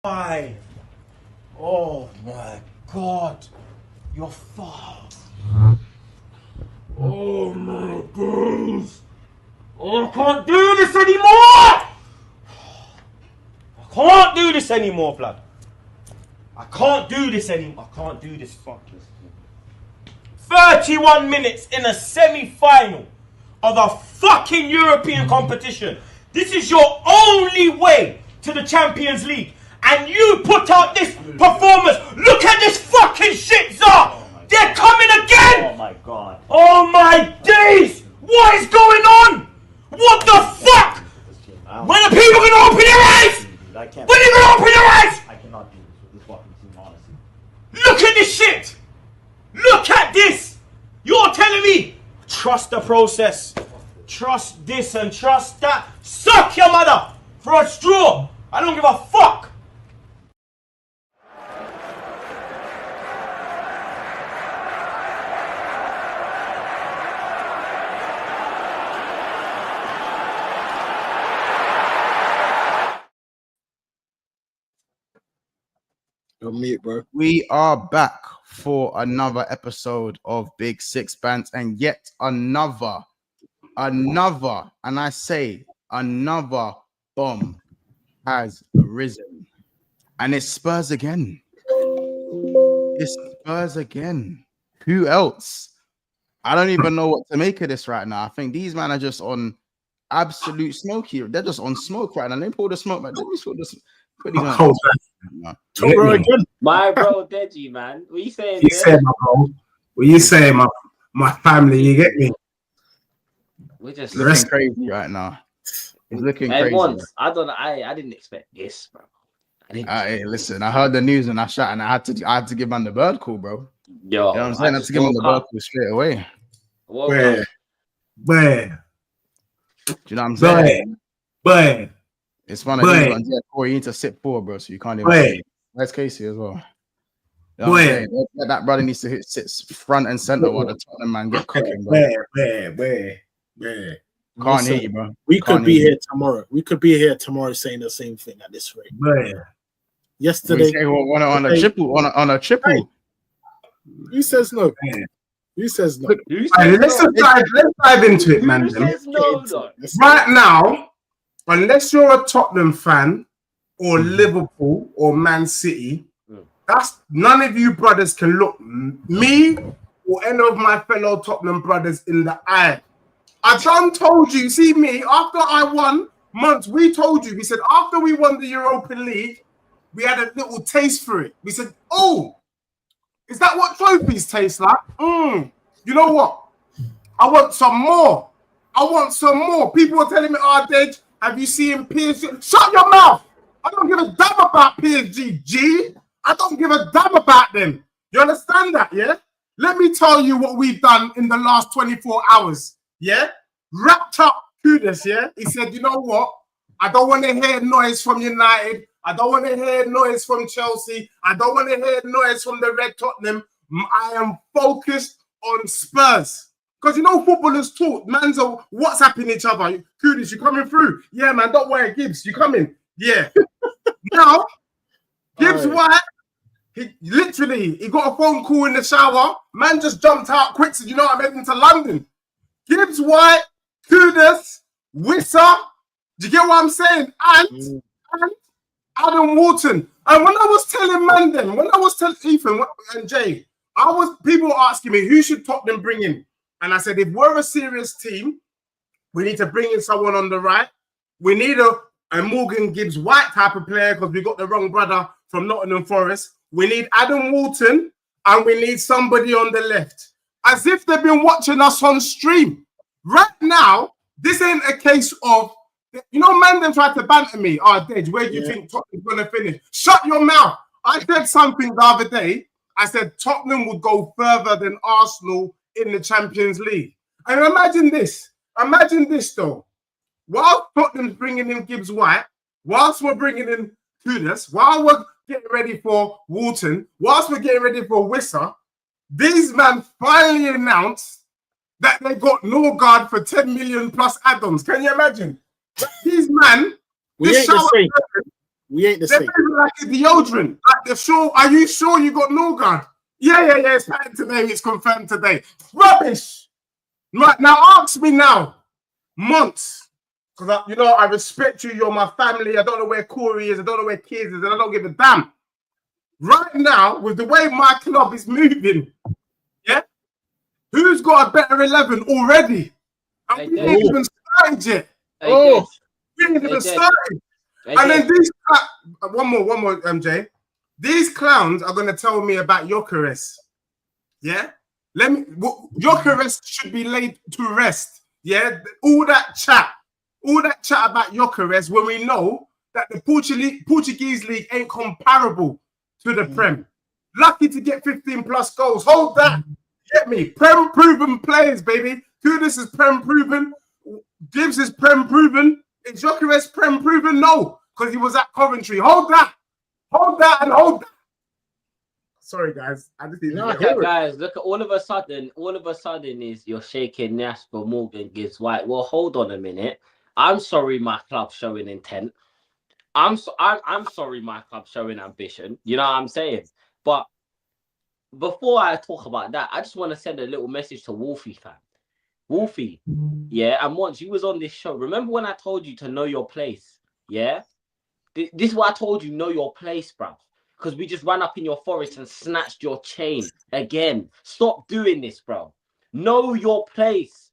5. Oh my God. You're fucked. Oh my days. Oh, I can't do this anymore. I can't do this anymore, blood. I can't do this anymore. I can't do this. Fuck this. 31 minutes in a semi-final of a fucking European competition. This is your only way to the Champions League. And you put out this performance. Look at this fucking shit, Zah! They're coming again! Oh my God. Oh my days! What is going on? What the fuck? When are people gonna open their eyes? When are you gonna open your eyes? I cannot do this with this fucking team, honestly. Look at this shit! Look at this! You're telling me, trust the process. Trust this and trust that. Suck your mother for a straw. I don't give a fuck. You're mute, bro. We are back for another episode of Big Six Bands, and yet another, and I say another bomb has risen. And it's Spurs again. It's Spurs again. Who else? I don't even know what to make of this right now. I think these men are just on absolute smoke here. They're just on smoke right now. They pull the smoke, man. Let me pull this. My bro, Deji, man. What you saying? You say, my bro. What you say, my family? You get me? We're just looking crazy right now. It's looking crazy. Once, I don't know. I didn't expect this, bro. Hey, listen, I heard the news and I shot, and I had to give man the bird call, bro. Yo, you know what I'm saying? I had to give him the bird call straight away. Where? Do you know what I'm saying? Where? It's one of these ones. Yeah, Corey, you need to sit forward, bro, so you can't even. Where's Casey as well? You know what I'm saying? That brother needs to sit front and center while the Tottenham man get cooking, bro. Where? Can't hear you, bro. We could be here tomorrow. We could be here tomorrow saying the same thing at this rate. Where? Yesterday, on a triple, on a triple. Hey, who says no? Who says no? Let's dive into it, man. Right now. Unless you're a Tottenham fan or Liverpool or Man City, that's none of you brothers can look me or any of my fellow Tottenham brothers in the eye. I done told you, see me, after I won months, we told you, we said after we won the Europa League, we had a little taste for it. We said, oh, is that what trophies taste like? You know what? I want some more. People were telling me, Dej, have you seen PSG? Shut your mouth! I don't give a damn about PSG, G. I don't give a damn about them. You understand that, yeah? Let me tell you what we've done in the last 24 hours, yeah? Wrapped up Kudus, yeah? He said, you know what? I don't want to hear noise from United. I don't want to hear noise from Chelsea. I don't want to hear noise from the Red Tottenham. I am focused on Spurs. Because you know footballers talk, man's are WhatsApping each other. Kudus, you coming through? Yeah, man, don't worry, Gibbs, you coming? Yeah. Now, Gibbs-White, he got a phone call in the shower. Man just jumped out quick, said, you know, I'm heading to London. Gibbs-White, Kudus, Wissa, do you get what I'm saying? And Adam Wharton. And when I was telling Ethan and Jay, people were asking me, who should Tottenham bring in? And I said, if we're a serious team, we need to bring in someone on the right. We need a Morgan Gibbs-White type of player because we got the wrong brother from Nottingham Forest. We need Adam Wharton and we need somebody on the left. As if they've been watching us on stream. Right now, this ain't a case of, you know, man, them tried to banter me. Dej, where do you think Tottenham's going to finish? Shut your mouth. I said something the other day. I said Tottenham would go further than Arsenal in the Champions League. And imagine this though. While Tottenham's bringing in Gibbs-White, whilst we're bringing in Kudus, while we're getting ready for Wharton, whilst we're getting ready for Wissa, these men finally announced that they got Norgard for 10 million plus add-ons. Can you imagine? These men, We ain't the They're same. moving like a deodorant. Like the show. Are you sure you got no guard? Yeah. It's happened today. It's confirmed today. Rubbish. Right now, ask me now, months, because I respect you. You're my family. I don't know where Corey is. I don't know where Kids is, and I don't give a damn. Right now, with the way my club is moving, yeah, who's got a better 11 already? And we ain't even started yet. We ain't even started. And then these one more, MJ. These clowns are gonna tell me about Gyökeres. Yeah, Gyökeres should be laid to rest. Yeah, all that chat about Gyökeres when we know that the Portuguese league ain't comparable to the Prem. Lucky to get 15 plus goals. Hold that. Get me? Prem proven players, baby. Kudus is Prem proven. Gibbs is Prem proven. Is Gyökeres Prem proven? No, because he was at Coventry. Hold that. Hold that and hold that. Sorry, guys. I just guys, look at all of a sudden is you're shaking Nash for Morgan Gibbs-White. Well, hold on a minute. I'm sorry my club's showing intent. I'm sorry my club's showing ambition. You know what I'm saying? But before I talk about that, I just want to send a little message to Wolfie, fam. Wolfie, yeah, and once you was on this show, remember when I told you to know your place? Yeah? This is what I told you, know your place, bruv. Because we just ran up in your forest and snatched your chain again. Stop doing this, bro. Know your place.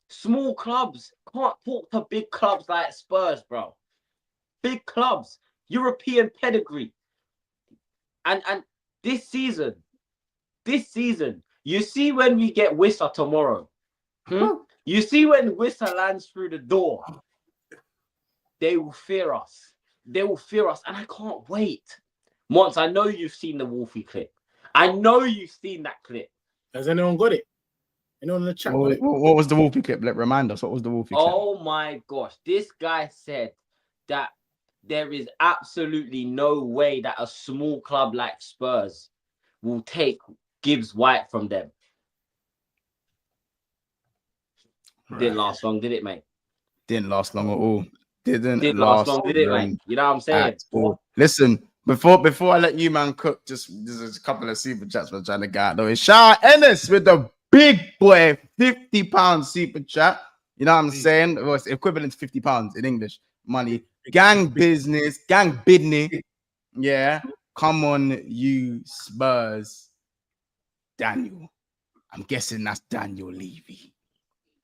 Small clubs can't talk to big clubs like Spurs, bro. Big clubs, European pedigree. And this season, you see when we get Wissa tomorrow. You see when Wissa lands through the door, they will fear us. They will fear us. And I can't wait. Once I know you've seen the Wolfie clip. I know you've seen that clip. Has anyone got it? Anyone in the chat? What was the Wolfie clip? Remind us. What was the Wolfie clip? Oh my gosh. This guy said that there is absolutely no way that a small club like Spurs will take Gibbs-White from them. Right. Didn't last long, did it, mate? Didn't last long at all. Didn't last long, did it, mate? You know what I'm saying? Listen, before I let you man cook, there's a couple of super chats we're trying to get out though. Shout out Ennis with the big boy £50 super chat. You know what I'm saying? Well, it's equivalent to £50 in English money. Gang business, gang bidney. Yeah. Come on, you Spurs. Daniel. I'm guessing that's Daniel Levy.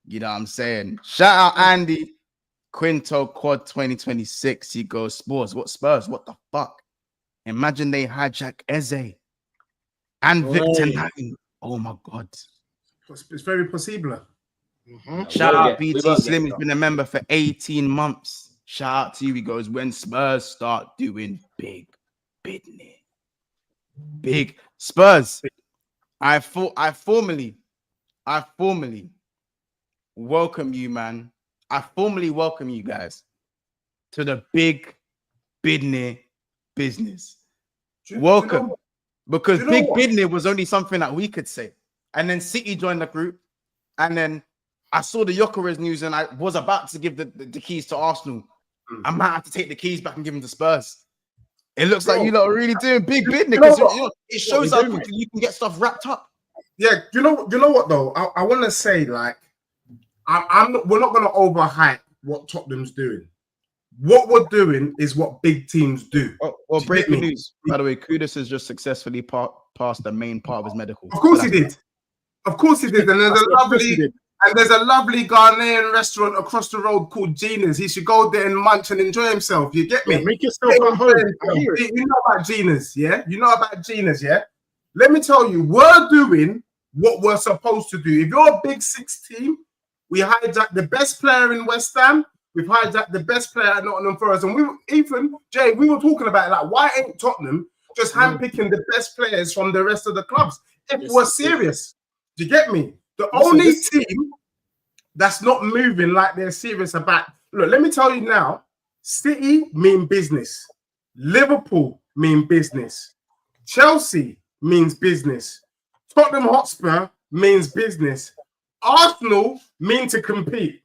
You know what I'm saying? Shout out Andy. Quinto Quad 2026. He goes, Spurs. What Spurs? What the fuck? Imagine they hijack Eze and Victor Nine. Oh my God. It's very possible. Shout out BT Slim. He's been a member for 18 months. Shout out to you. He goes, when Spurs start doing big business. Big Spurs. I formally welcome you, man. I formally welcome you guys to the big business. Welcome. Because big business was only something that we could say. And then City joined the group. And then I saw the Gyökeres news and I was about to give the keys to Arsenal. I might have to take the keys back and give them to Spurs. It looks like you lot are really doing big business because it shows how quickly you can get stuff wrapped up. Yeah, you know what though? I want to say, like, we're not going to overhype what Tottenham's doing. What we're doing is what big teams do. Well, breaking news, by the way, Kudus has just successfully passed the main part of his medical. Of course he did. Of course he did. And there's a lovely Ghanaian restaurant across the road called Gina's. He should go there and munch and enjoy himself. You get me? Yeah, make yourself at home. You know about Gina's, yeah? You know about Gina's, yeah? Let me tell you, we're doing what we're supposed to do. If you're a Big Six team, we hijacked the best player in West Ham. We've hijacked the best player at Nottingham Forest. And we were talking about, like, why ain't Tottenham just handpicking the best players from the rest of the clubs? If we're serious, do you get me? The only team that's not moving like they're serious about. Look, let me tell you now. City mean business. Liverpool mean business. Chelsea means business. Tottenham Hotspur means business. Arsenal mean to compete.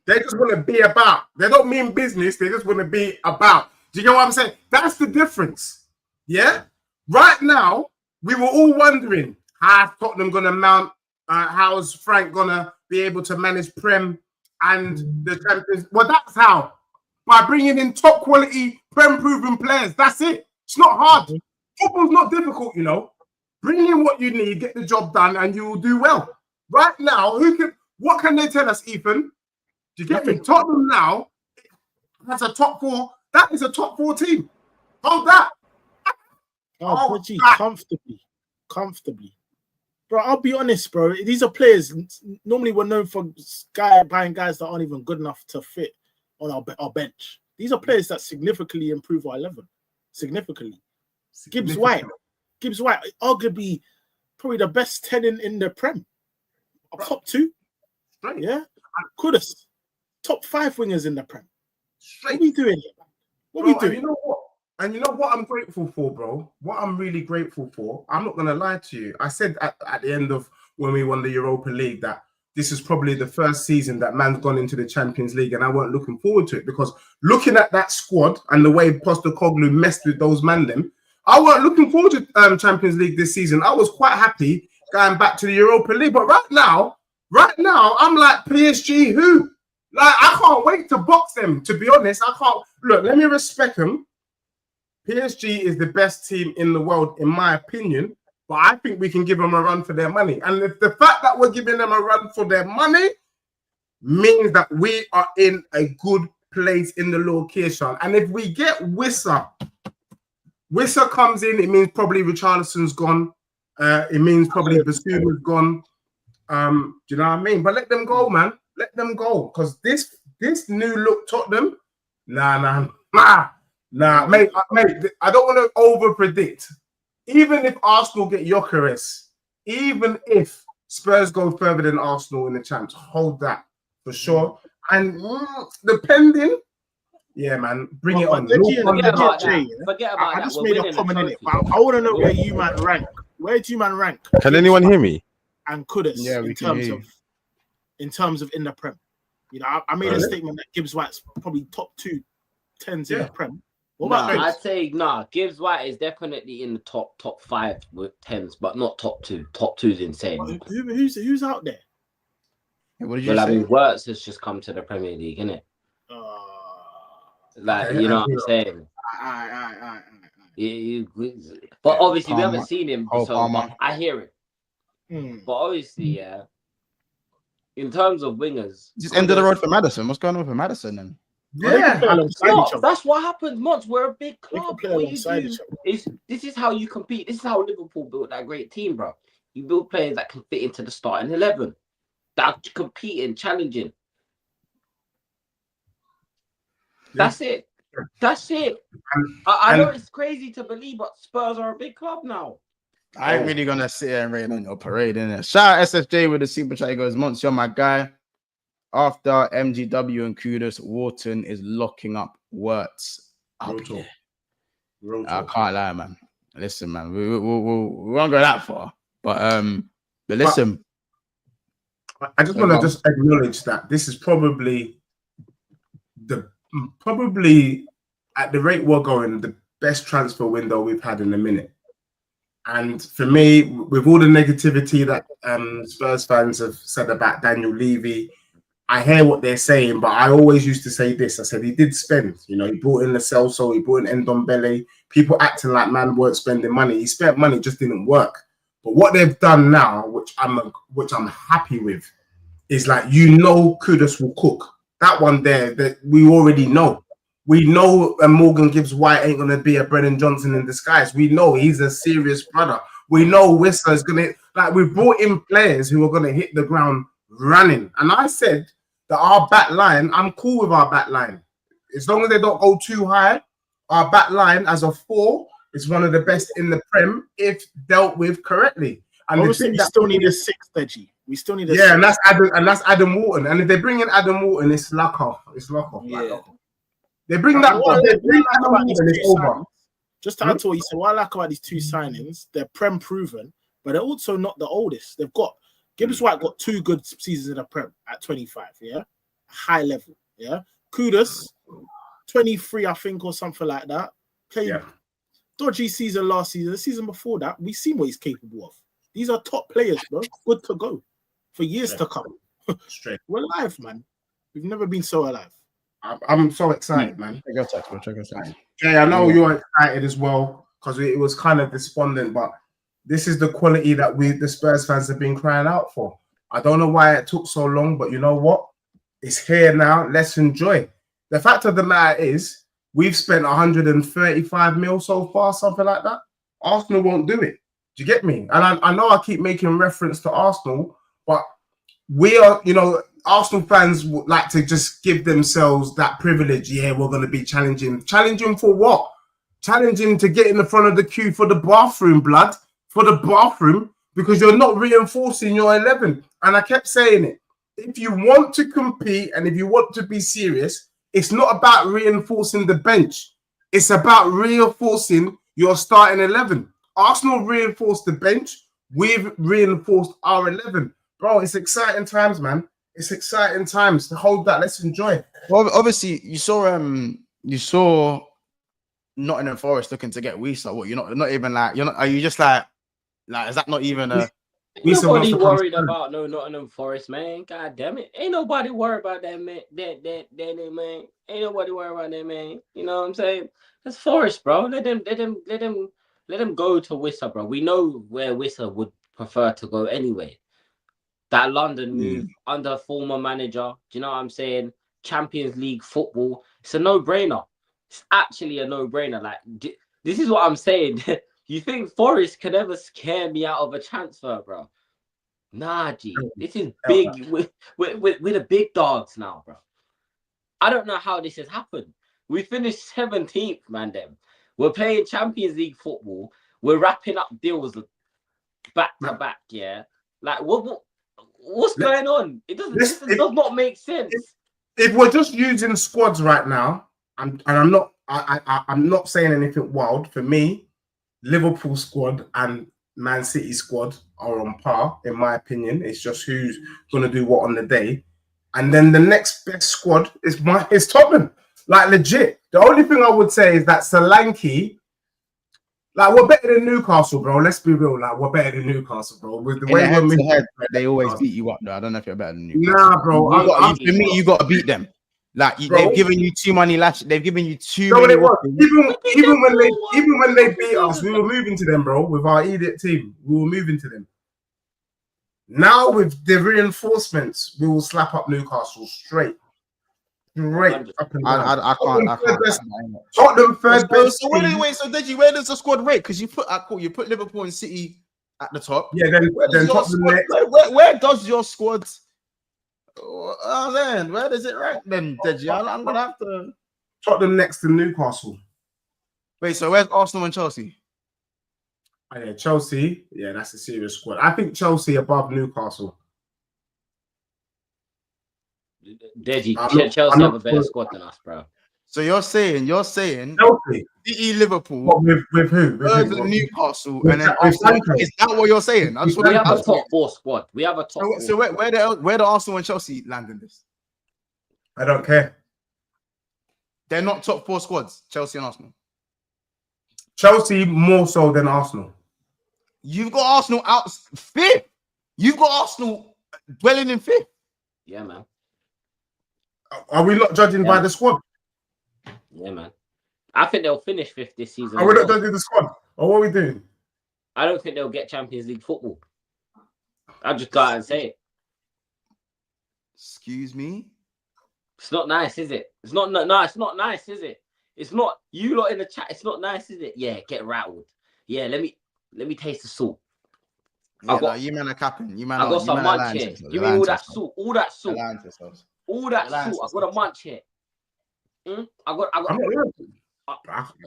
They just want to be about. They don't mean business. They just want to be about. Do you get what I'm saying? That's the difference. Yeah. Right now, we were all wondering how's Tottenham gonna mount. How's Frank gonna be able to manage Prem and the Champions? Well, that's how. By bringing in top quality Prem-proven players. That's it. It's not hard. Football's not difficult, you know. Bring in what you need, get the job done, and you will do well. Right now, what can they tell us, Ethan? Do you get me? Tottenham now has a top 4. That is a top 4 team. Hold that. Oh, Bridgie, comfortably. Bro, I'll be honest, bro. These are players. Normally, we're known for buying guys that aren't even good enough to fit on our bench. These are players that significantly improve our 11. Significantly. Gibbs-White, arguably probably the best 10 in the Prem. Top 2. Straight. Yeah. Kudus. Top 5 wingers in the Prem. Straight. What are we doing here, man? What are we doing? And you know what I'm grateful for, bro? What I'm really grateful for, I'm not going to lie to you. I said at the end of when we won the Europa League that this is probably the first season that man's gone into the Champions League, and I weren't looking forward to it because looking at that squad and the way Postecoglou messed with those man them, I weren't looking forward to Champions League this season. I was quite happy going back to the Europa League. But right now, I'm like, PSG who? Like, I can't wait to box them, to be honest. I can't. Look, let me respect them. PSG is the best team in the world, in my opinion. But I think we can give them a run for their money. And if the fact that we're giving them a run for their money means that we are in a good place in the location. And if we get Wissa comes in, it means probably Richarlison's gone. It means probably Basuma's gone. Do you know what I mean? But let them go, man. Let them go. Because this new look Tottenham, nah, mate. I don't want to over-predict. Even if Arsenal get Gyökeres, even if Spurs go further than Arsenal in the champs, hold that for sure. And depending, yeah, man, bring it on. Forget about that. I just made a comment in it, but I want to know where you man rank. Where do you man rank? Can anyone hear me? And Kudus, Yeah, we can hear you. in terms of in the Prem. You know, I made a statement that Gibbs-White's probably top 2 10s in the Prem. I'd say Gibbs-White is definitely in the top 5 with 10s, but not top 2. Top 2's insane. Who's out there? What did you Well, say? I mean, Wirtz has just come to the Premier League, innit? Like, you know what I'm saying? But obviously, we haven't seen him, so I hear it. But obviously, yeah. In terms of wingers, Just end of the road for Madison. What's going on for Madison then? Yeah, that's what happens. Once we're a big club, this is how you compete. This is how Liverpool built that great team, bro. You build players that can fit into the starting 11, that competing, challenging. That's it. I know it's crazy to believe, but Spurs are a big club now. I ain't really gonna sit here and rain on your parade, innit? Shout out SFJ with the super chat. He goes, Monts, you're my guy. After MGW and Kudos, Wharton is locking up Wirtz. I can't lie, man. Listen, man, we won't go that far, but listen. I just want to just acknowledge that this is probably at the rate we're going, the best transfer window we've had in a minute. And for me, with all the negativity that Spurs fans have said about Daniel Levy, I hear what they're saying, but I always used to say this. I said he did spend. You know, he brought in the Celso, he brought in Ndombele. People acting like man weren't spending money. He spent money, it just didn't work. But what they've done now, which I'm happy with, is like, you know, Kudus will cook. That one there, that we already know. We know Morgan Gibbs-White ain't going to be a Brennan Johnson in disguise. We know he's a serious brother. We know Wissa is going to... Like, we brought in players who are going to hit the ground running. And I said that our back line, I'm cool with our back line. As long as they don't go too high, our back line as a 4 is one of the best in the Prem if dealt with correctly. And obviously, we still need a 6, Deji. We still need a 6. and that's Adam Wharton. And if they bring in Adam Wharton, it's lock off. It's lock off. Yeah. Like, they bring that one. Just to add to what you said, what I like about these 2 signings, they're Prem proven, but they're also not the oldest. They've got Gibbs-White got 2 good seasons in the Prem at 25, yeah? high level. Yeah, Kudus, 23, I think, or something like that. Played dodgy season last season. The season before that, we've seen what he's capable of. These are top players, bro. Good to go for years to come. Straight. We're alive, man. We've never been so alive. I'm so excited, man. Jay, I know you're excited as well because it was kind of despondent, but this is the quality that the Spurs fans have been crying out for. I don't know why it took so long, but you know what? It's here now. Let's enjoy. The fact of the matter is, we've spent 135 mil so far, something like that. Arsenal won't do it. Do you get me? And I know I keep making reference to Arsenal, but we are, Arsenal fans would like to just give themselves that privilege. Yeah, we're going to be challenging. Challenging for what? Challenging to get in the front of the queue for the bathroom, blood. For the bathroom, because you're not reinforcing your 11. And I kept saying it. If you want to compete and if you want to be serious, it's not about reinforcing the bench. It's about reinforcing your starting 11. Arsenal reinforced the bench. We've reinforced our 11. Bro, it's exciting times, man. It's exciting times. To hold that, let's enjoy. Well, obviously, you saw Nottingham Forest looking to get Wisa. What, you're not even like, are you just like, is that not even a... Ain't nobody worried about no Nottingham Forest, man. God damn it. Ain't nobody worried about that, man. That man. Ain't nobody worried about that, man. You know what I'm saying? That's Forest, bro. Let them go to Wissa, bro. We know where Wissa would prefer to go anyway. That London move under former manager. Do you know what I'm saying? Champions League football. It's a no-brainer. It's actually a no-brainer. Like, this is what I'm saying. You think Forest can ever scare me out of a transfer, bro? Nah, G. This is big. We're the big dogs now, bro. I don't know how this has happened. We finished 17th, man. We're playing Champions League football. We're wrapping up deals back to back. Yeah, like what's going on? This does not make sense. If we're just using squads right now, I'm not saying anything wild. For me, Liverpool squad and Man City squad are on par, in my opinion. It's just who's going to do what on the day. And then the next best squad is Tottenham. Like, legit. The only thing I would say is that Solanke, like, we're better than Newcastle, bro. Let's be real. Like, we're better than Newcastle, bro. With the way we're moving, they always beat you up, though. I don't know if you're better than Newcastle. Nah, bro. For me, you got to beat them. Like, they've given you too many lashes. They've given you too many. Even when they beat us, we were moving to them, bro. With our idiot team, we were moving to them. Now with the reinforcements, we will slap up Newcastle straight up and down. I can't. Tottenham third best. So Deji, where does the squad rate? Because you put Liverpool and City at the top. Yeah, then Tottenham next. Where does your squad? Then where does it rank then, Deji? I'm gonna have to. Tottenham next to Newcastle. Wait, so where's Arsenal and Chelsea? Oh, yeah, Chelsea. Yeah, that's a serious squad. I think Chelsea above Newcastle. Deji, Chelsea have a better squad than us, bro. So you're saying Chelsea, City, Liverpool, with who? Newcastle, and then Arsenal. Is that what you're saying? We have a top four squad. We have a top. So where do Arsenal and Chelsea land in this? I don't care. They're not top four squads. Chelsea and Arsenal. Chelsea more so than Arsenal. You've got Arsenal out fifth. You've got Arsenal dwelling in fifth. Yeah, man. Are we not judging by the squad? Yeah, man. I think they'll finish fifth this season. Are we not judging the squad? Or what are we doing? I don't think they'll get Champions League football. I'll just go out and say it. Excuse me? It's not nice, is it? It's not nice, is it? It's not, you lot in the chat, it's not nice, is it? Yeah, get rattled. Yeah, let me taste the salt. Yeah, you man are capping. I got some munch here. Give me all that salt. All that salt. I got a munch here. I got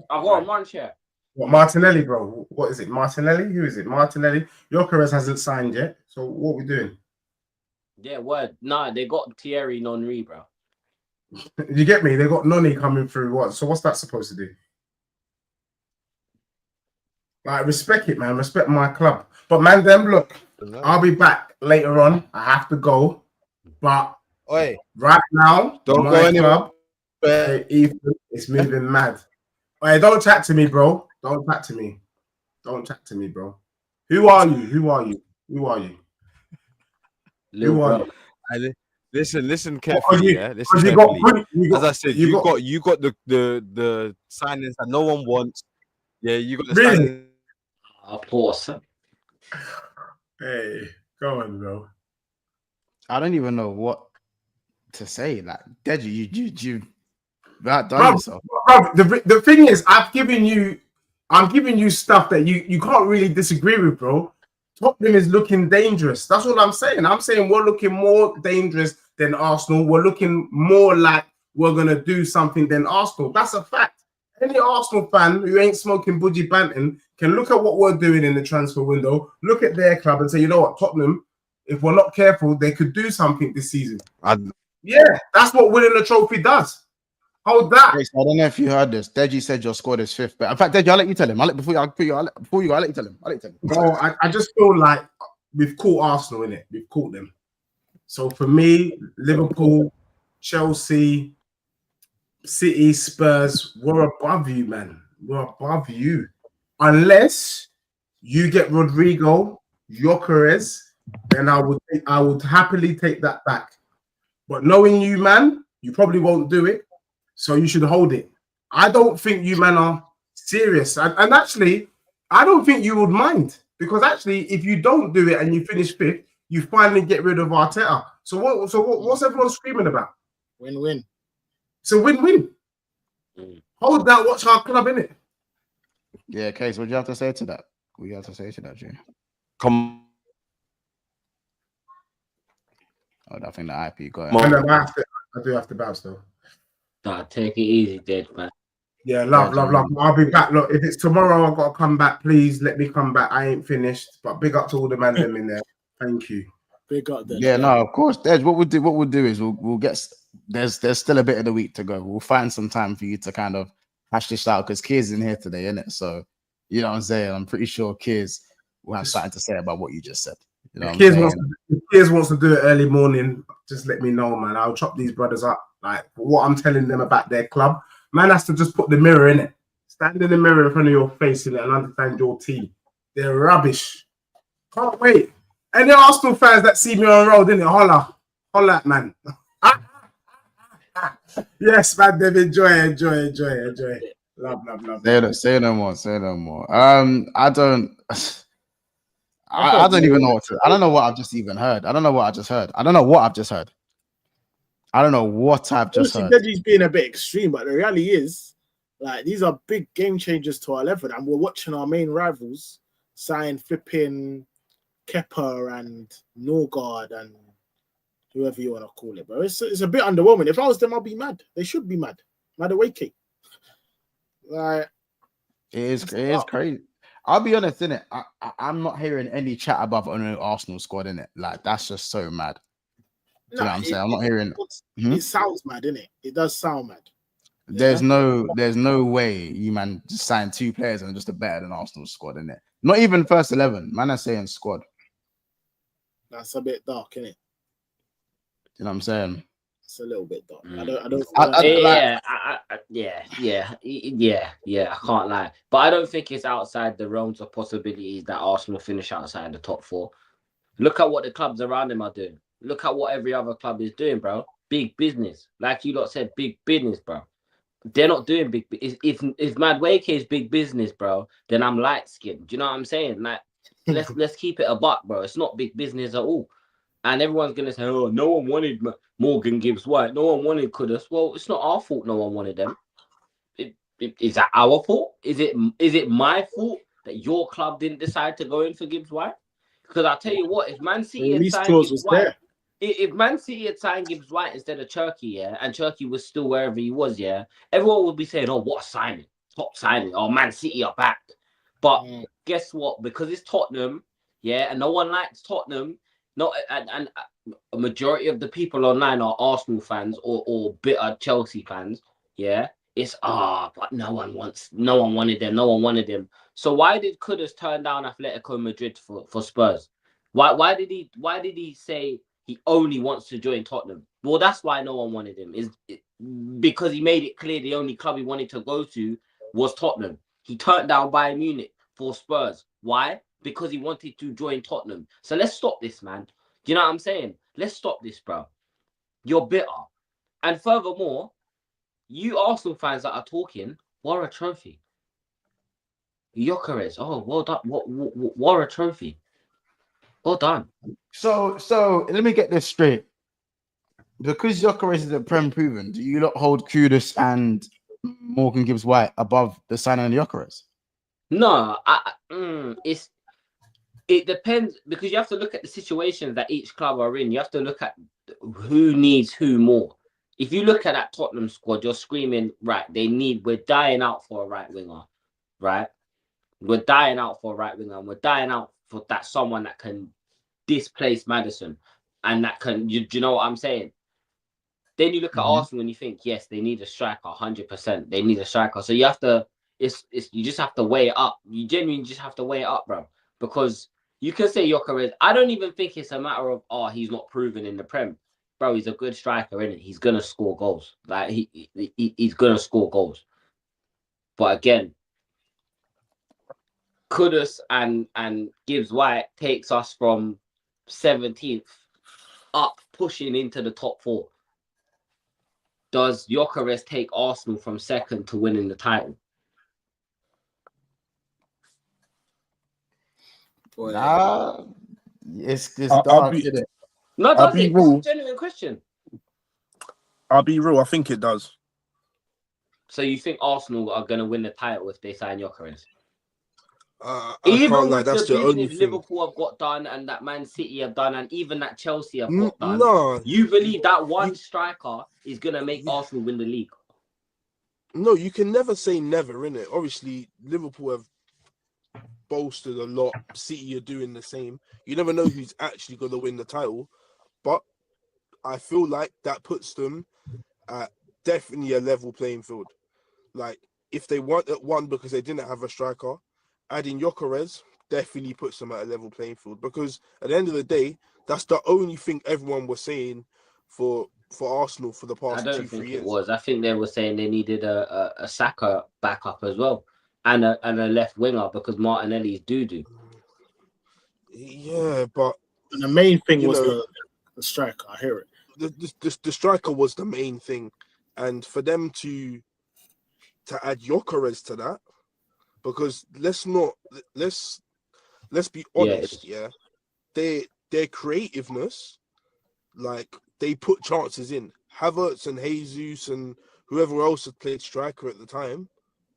a munch here. What, Martinelli, bro? What is it? Martinelli? Who is it? Martinelli? Gyökeres hasn't signed yet. So what are we doing? Yeah, word. Nah, they got Thierry Henry, bro. You get me? They got Noni coming through. What? So what's that supposed to do? Like, respect it, man. Respect my club. But man, them look. I'll be back later on. I have to go. But Oi, Right now, don't my go anywhere. club, Ethan, it's moving mad. Hey, don't chat to me, bro. Don't chat to me. Don't chat to me, bro. Who are you? Who are you? Who are you? Lil Who are bro. you? Listen carefully, yeah. Listen Because carefully. you As I said, you got the signings that no one wants. Yeah, you got the really. signings. Of course. Hey, go on, bro. I don't even know what to say. Like, Deji, you done Bro, yourself. the thing is, I'm giving you stuff that you can't really disagree with, bro. Tottenham is looking dangerous. That's all I'm saying. I'm saying we're looking more dangerous than Arsenal. We're looking more like we're gonna do something than Arsenal. That's a fact. Any Arsenal fan who ain't smoking budgie banting can look at what we're doing in the transfer window, look at their club, and say, you know what, Tottenham, if we're not careful, they could do something this season. Yeah, that's what winning the trophy does. Hold that. Grace, I don't know if you heard this. Deji said your squad is fifth. But in fact, Deji, I'll let you tell him. I'll let you go, I'll let you tell him. Bro, I just feel like we've caught Arsenal in it. We've caught them. So for me, Liverpool, Chelsea, City, Spurs, we're above you, man. We're above you. Unless you get Rodrygo, Gyökeres, then I would happily take that back. But knowing you, man, you probably won't do it. So you should hold it. I don't think you, man, are serious. And actually, I don't think you would mind. Because actually, if you don't do it and you finish fifth, you finally get rid of Arteta. So what's everyone screaming about? Win-win. It's a win-win. Hold that, watch our club, innit? Yeah, Case, what do you have to say to that? What do you have to say to that, Jay? Come Oh, I think the IP got on. I do have to bounce, though. Nah, take it easy, dead man. Yeah, love. I'll be back. Look, if it's tomorrow, I've got to come back. Please let me come back. I ain't finished. But big up to all the man them in there. Thank you. Big up then. Yeah, no, of course. Des, what we'll do is we'll get there's still a bit of the week to go. We'll find some time for you to kind of hash this out because Kiers in here today, innit? So you know what I'm saying? I'm pretty sure Kiers will have something to say about what you just said. You know what I'm saying? If Kiers wants to do it early morning, just let me know, man. I'll chop these brothers up. Like what I'm telling them about their club. Man has to just put the mirror in it. Stand in the mirror in front of your face in it and understand your team. They're rubbish. Can't wait. Any Arsenal fans that see me on road, innit? Holla at man. Yes, man, Dev, enjoy. Love. Say no more. I don't even know what to. I don't know what I've just even heard. I don't know what I've just heard. Deji's being a bit extreme, but the reality is, like, these are big game changers to our level, and we're watching our main rivals sign flipping Kepa and Norgard and whoever you want to call it, bro. It's a bit underwhelming. If I was them, I'd be mad. They should be mad. Mad awake. Like, it is crazy. I'll be honest, innit? I'm not hearing any chat about an Arsenal squad, innit? Like, that's just so mad. Do you know what I'm saying? I'm not hearing. It sounds mad, innit? It does sound mad. There's no way you man just sign two players and just a better than Arsenal squad, innit? Not even first 11. Man, I'm saying squad. That's a bit dark, innit? You know what I'm saying? It's a little bit dark. I can't lie, but I don't think it's outside the realms of possibilities that Arsenal finish outside the top four. Look at what the clubs around them are doing. Look at what every other club is doing, bro. Big business, like you lot said, big business, bro. They're not doing big. If Mad Wake is big business, bro, then I'm light skinned. Do you know what I'm saying? Like, let's keep it a buck, bro. It's not big business at all. And everyone's gonna say, "Oh, no one wanted Morgan Gibbs-White. No one wanted Kudus." Well, it's not our fault. No one wanted them. Is that our fault? Is it my fault that your club didn't decide to go in for Gibbs-White? Because I'll tell you what, if Man City had signed Gibbs-White, if Man City had signed Gibbs-White instead of Cherky, yeah, and Cherky was still wherever he was, yeah, everyone would be saying, "Oh, what a signing! Top signing! Oh, Man City are back." But guess what? Because it's Tottenham, yeah, and no one likes Tottenham. No, and a majority of the people online are Arsenal fans or bitter Chelsea fans. Yeah, it's but no one wanted them. So why did Kudus turn down Atletico Madrid for Spurs? Why did he say he only wants to join Tottenham. Well, that's why no one wanted him, because he made it clear the only club he wanted to go to was Tottenham. He turned down Bayern Munich for Spurs. Why? Because he wanted to join Tottenham. So let's stop this, man. Do you know what I'm saying? Let's stop this, bro. You're bitter. And furthermore, you Arsenal fans that are talking, what a trophy. Gyökeres, oh, well done. What a trophy. Well done. So let me get this straight. Because Gyökeres is a Prem proven, do you not hold Kudus and Morgan Gibbs-White above the signing of Gyökeres? No, it depends, because you have to look at the situations that each club are in. You have to look at who needs who more. If you look at that Tottenham squad, you're screaming, right, we're dying out for a right winger, right? We're dying out for a right winger, and we're dying out for that someone that can displace Maddison, and that can, you know what I'm saying? Then you look at Arsenal and you think, yes, they need a striker, 100%. They need a striker. So you have to, you just have to weigh it up. You genuinely just have to weigh it up, bro. Because you can say Gyökeres. I don't even think it's a matter of, he's not proven in the Prem. Bro, he's a good striker, innit? He's going to score goals. Like, he's going to score goals. But again, Kudus and Gibbs-White takes us from 17th up, pushing into the top 4. Does Gyökeres take Arsenal from 2nd to winning the title? Nah, it's dark, isn't it? No, does it? It's a genuine question. I'll be real. I think it does. So you think Arsenal are going to win the title if they sign Gyökeres? Even with that's the only thing Liverpool have got done, and that Man City have done, and even that Chelsea have got done. No, you believe that one striker is going to make Arsenal win the league? No, you can never say never, innit? Obviously, Liverpool have bolstered a lot. City are doing the same. You never know who's actually going to win the title, but I feel like that puts them at definitely a level playing field. Like, if they weren't at 1 because they didn't have a striker, adding Gyökeres definitely puts them at a level playing field, because at the end of the day, that's the only thing everyone was saying for Arsenal for the past 2-3 years. I don't think it was. I think they were saying they needed a Saka backup as well, and a left winger, because Martinelli's doo-doo. Yeah, but the main thing was the striker. I hear it. The striker was the main thing, and for them to add Gyökeres to that, because let's be honest, their creativeness, like, they put chances in. Havertz and Jesus and whoever else had played striker at the time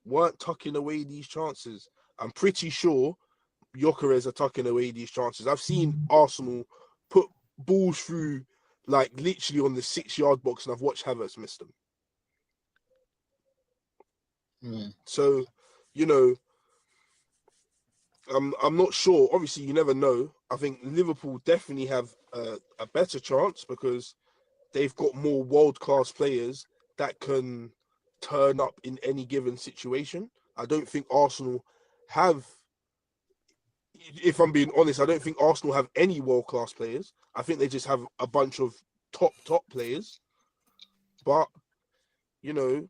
weren't tucking away these chances. I'm pretty sure Gyökeres are tucking away these chances. I've seen Arsenal put balls through, like, literally on the 6-yard box, and I've watched Havertz miss them. So, you know, I'm not sure. Obviously, you never know. I think Liverpool definitely have a better chance because they've got more world-class players that can turn up in any given situation. I don't think Arsenal have, if I'm being honest, I don't think Arsenal have any world-class players. I think they just have a bunch of top players. But, you know,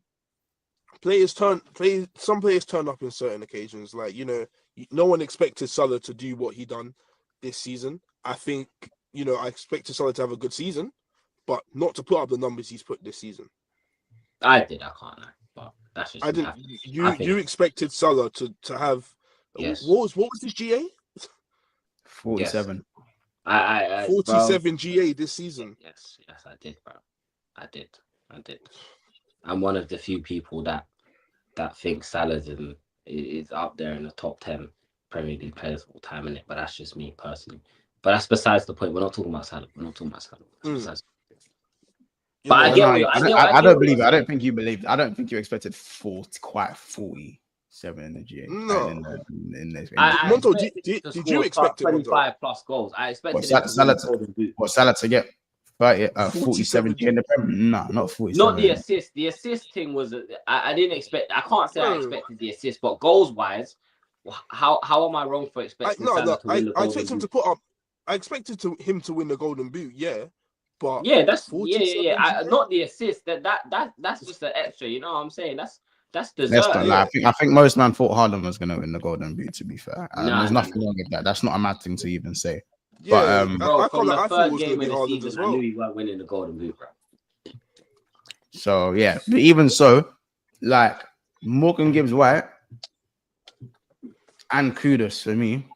some players turn up in certain occasions. Like, you know, no one expected Salah to do what he done this season. I think, you know, I expected Salah to have a good season, but not to put up the numbers he's put this season. I can't lie, but that's just. I didn't. You expected Salah to have. Yes. What was his GA? 47. Yes. 47 bro. GA this season. Yes, I did, bro. I did. I'm one of the few people that thinks Salah is up there in the top 10 Premier League players of all time, innit? But that's just me personally. But that's besides the point. We're not talking about Salah. But I don't believe it. I don't think you believed. I don't think you expected 47 in the GA. No. In this. Monto, did you expect 25 plus goals? I expected Salah to get 47 in the Premier. No, not 47. Not the assist. The assist thing was. I didn't expect. I can't say I expected the assist, but goals wise, how am I wrong for expecting Salah to win the I expect him to put up. him to win the Golden Boot, yeah. But yeah, that's 47 not the assist. That's just the extra. You know what I'm saying? That's Let's dessert. not lie. I think most man thought Harden was going to win the Golden Boot. To be fair, there's Nah. nothing wrong with that. That's not a mad thing to even say. Yeah, But bro, from the I third thought it was game going of to be the Harden as season, I well. knew he weren't winning the Golden Boot, bro. So yeah, but even so, like Morgan Gibbs-White and Kudos for me.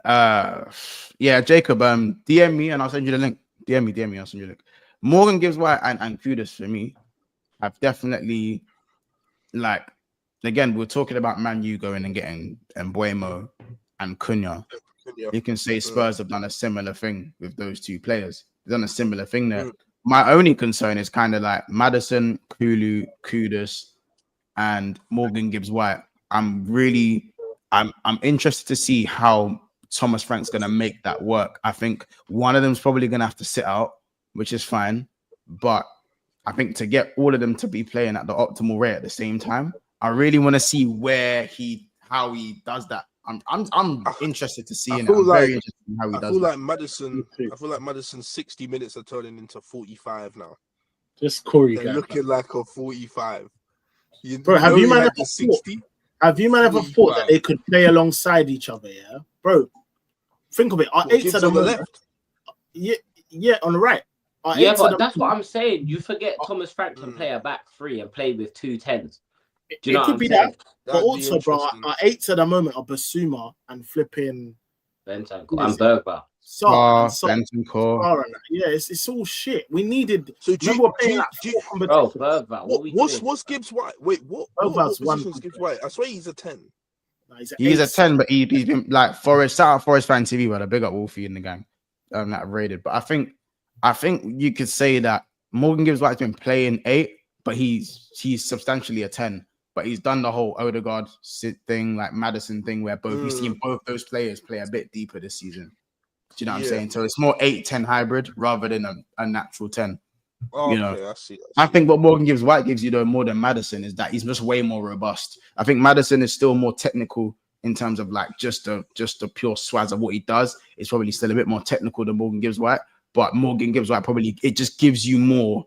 Yeah, Jacob, DM me and I'll send you the link. DM me, I'll send you the link. Morgan Gibbs-White and Kudos for me have definitely, like, again, we're talking about Man U going and getting Mbuemo and Cunha. You can say Spurs have done a similar thing with those two players. They've done a similar thing there. My only concern is kind of like Maddison, Kulu, Kudos, and Morgan Gibbs-White. I'm interested to see how Thomas Frank's going to make that work. I think one of them's probably going to have to sit out, which is fine. But I think to get all of them to be playing at the optimal rate at the same time, I really want to see how he does that. I'm interested to see it. I'm very interested in how he does that. I feel like Madison's 60 minutes are turning into 45 now. Just Corey. They're looking like a 45. Bro, have you man ever thought that they could play alongside each other? Yeah, bro. Think of it. Our eights on the left. Yeah, on the right. Yeah, but that's what I'm saying. You forget Thomas Frank can play a back three and play with 2 10s. Do you know what I'm saying? But also, bro, our eights at the moment are Basuma and flipping Bentancur and Bergvall. Bentancur. Yeah, it's all shit. We needed. So Bergvall. What's Gibbs-White? Wait, what position is Gibbs-White? I swear he's a 10. He's a 10, but he's been like Forest Fan TV, but a big up Wolfie in the gang that I've rated. But I think you could say that Morgan Gibbs-White's been playing 8, but he's substantially a 10. But he's done the whole Odegaard thing, like Maddison thing, where you've seen both those players play a bit deeper this season. Do you know what I'm saying? So it's more 8-10 hybrid rather than a natural 10. You know, I see. I think what Morgan Gibbs-White gives you though more than Maddison is that he's just way more robust. I think Maddison is still more technical in terms of like just the pure swaz of what he does. It's probably still a bit more technical than Morgan Gibbs-White, but Morgan Gibbs-White probably it just gives you more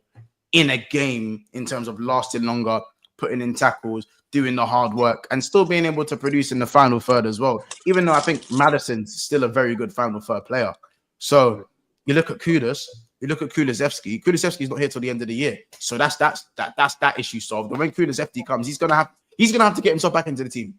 in a game in terms of lasting longer, putting in tackles, doing the hard work, and still being able to produce in the final third as well. Even though I think Maddison's still a very good final third player. So you look at Kudos. You look at Kulusevski. Kulusevski's not here till the end of the year, so that's that issue solved. And when Kulusevski comes, he's gonna have to get himself back into the team.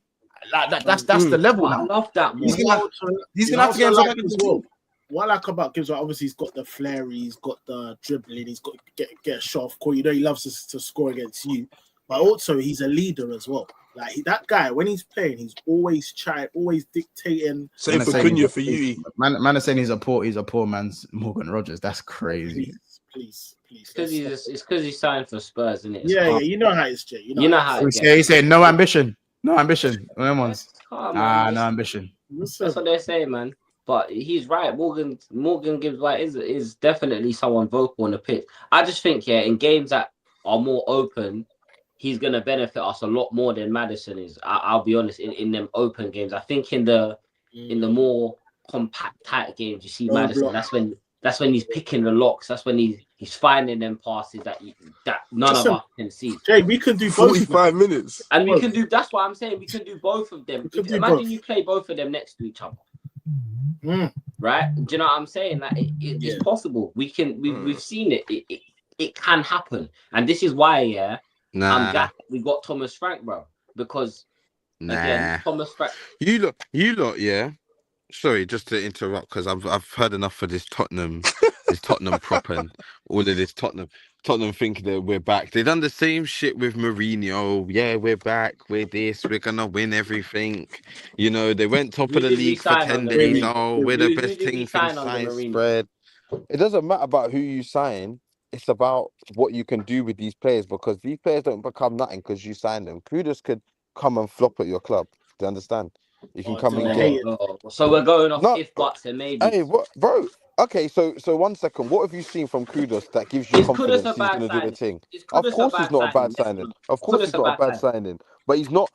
That's the level. Now. I love that. He's gonna have to get himself back into the team. What I like about Gibbs, obviously he's got the flair, he's got the dribbling, he's got to get a shot off court. You know he loves to score against you, but also he's a leader as well. Like that guy, when he's playing, he's always always dictating. Same for Cunha for you. Man is saying he's a poor man's Morgan Rogers. That's crazy. Please. It's because he signed for Spurs, isn't it? Yeah, you know how it's Jay. You know how it's he said no ambition. No ambition. No ambition. That's what they're saying, man. But he's right. Morgan Gibbs-White is definitely someone vocal on the pitch. I just think, in games that are more open, he's going to benefit us a lot more than Maddison is. I'll be honest, in them open games. I think in the more compact, tight games, you see Maddison. That's when he's picking the locks. That's when he's finding them passes that none of us can see. Jay, we can do 45 minutes. And we can do, that's what I'm saying. We can do both of them. Imagine you play both of them next to each other. Right? Do you know what I'm saying? Like it's possible. We've seen it. It can happen. And this is why, I'm glad we got Thomas Frank, bro. Because again, Thomas Frank. You lot, yeah. Sorry, just to interrupt, because I've heard enough of this Tottenham prop and all of this Tottenham think that we're back. They done the same shit with Mourinho. Yeah, we're back. We're this. We're gonna win everything. You know, they went top of the league for 10 days. Oh, we're the best team since science spread. It doesn't matter about who you sign. It's about what you can do with these players, because these players don't become nothing because you sign them. Kudos could come and flop at your club. Do you understand? You can come and get. So we're going off if buts and maybe. Hey, what, bro? Okay, so 1 second. What have you seen from Kudos that gives you confidence he's going to do the thing? Of course, he's not a bad signing. Of course, he's not a bad signing. But he's not.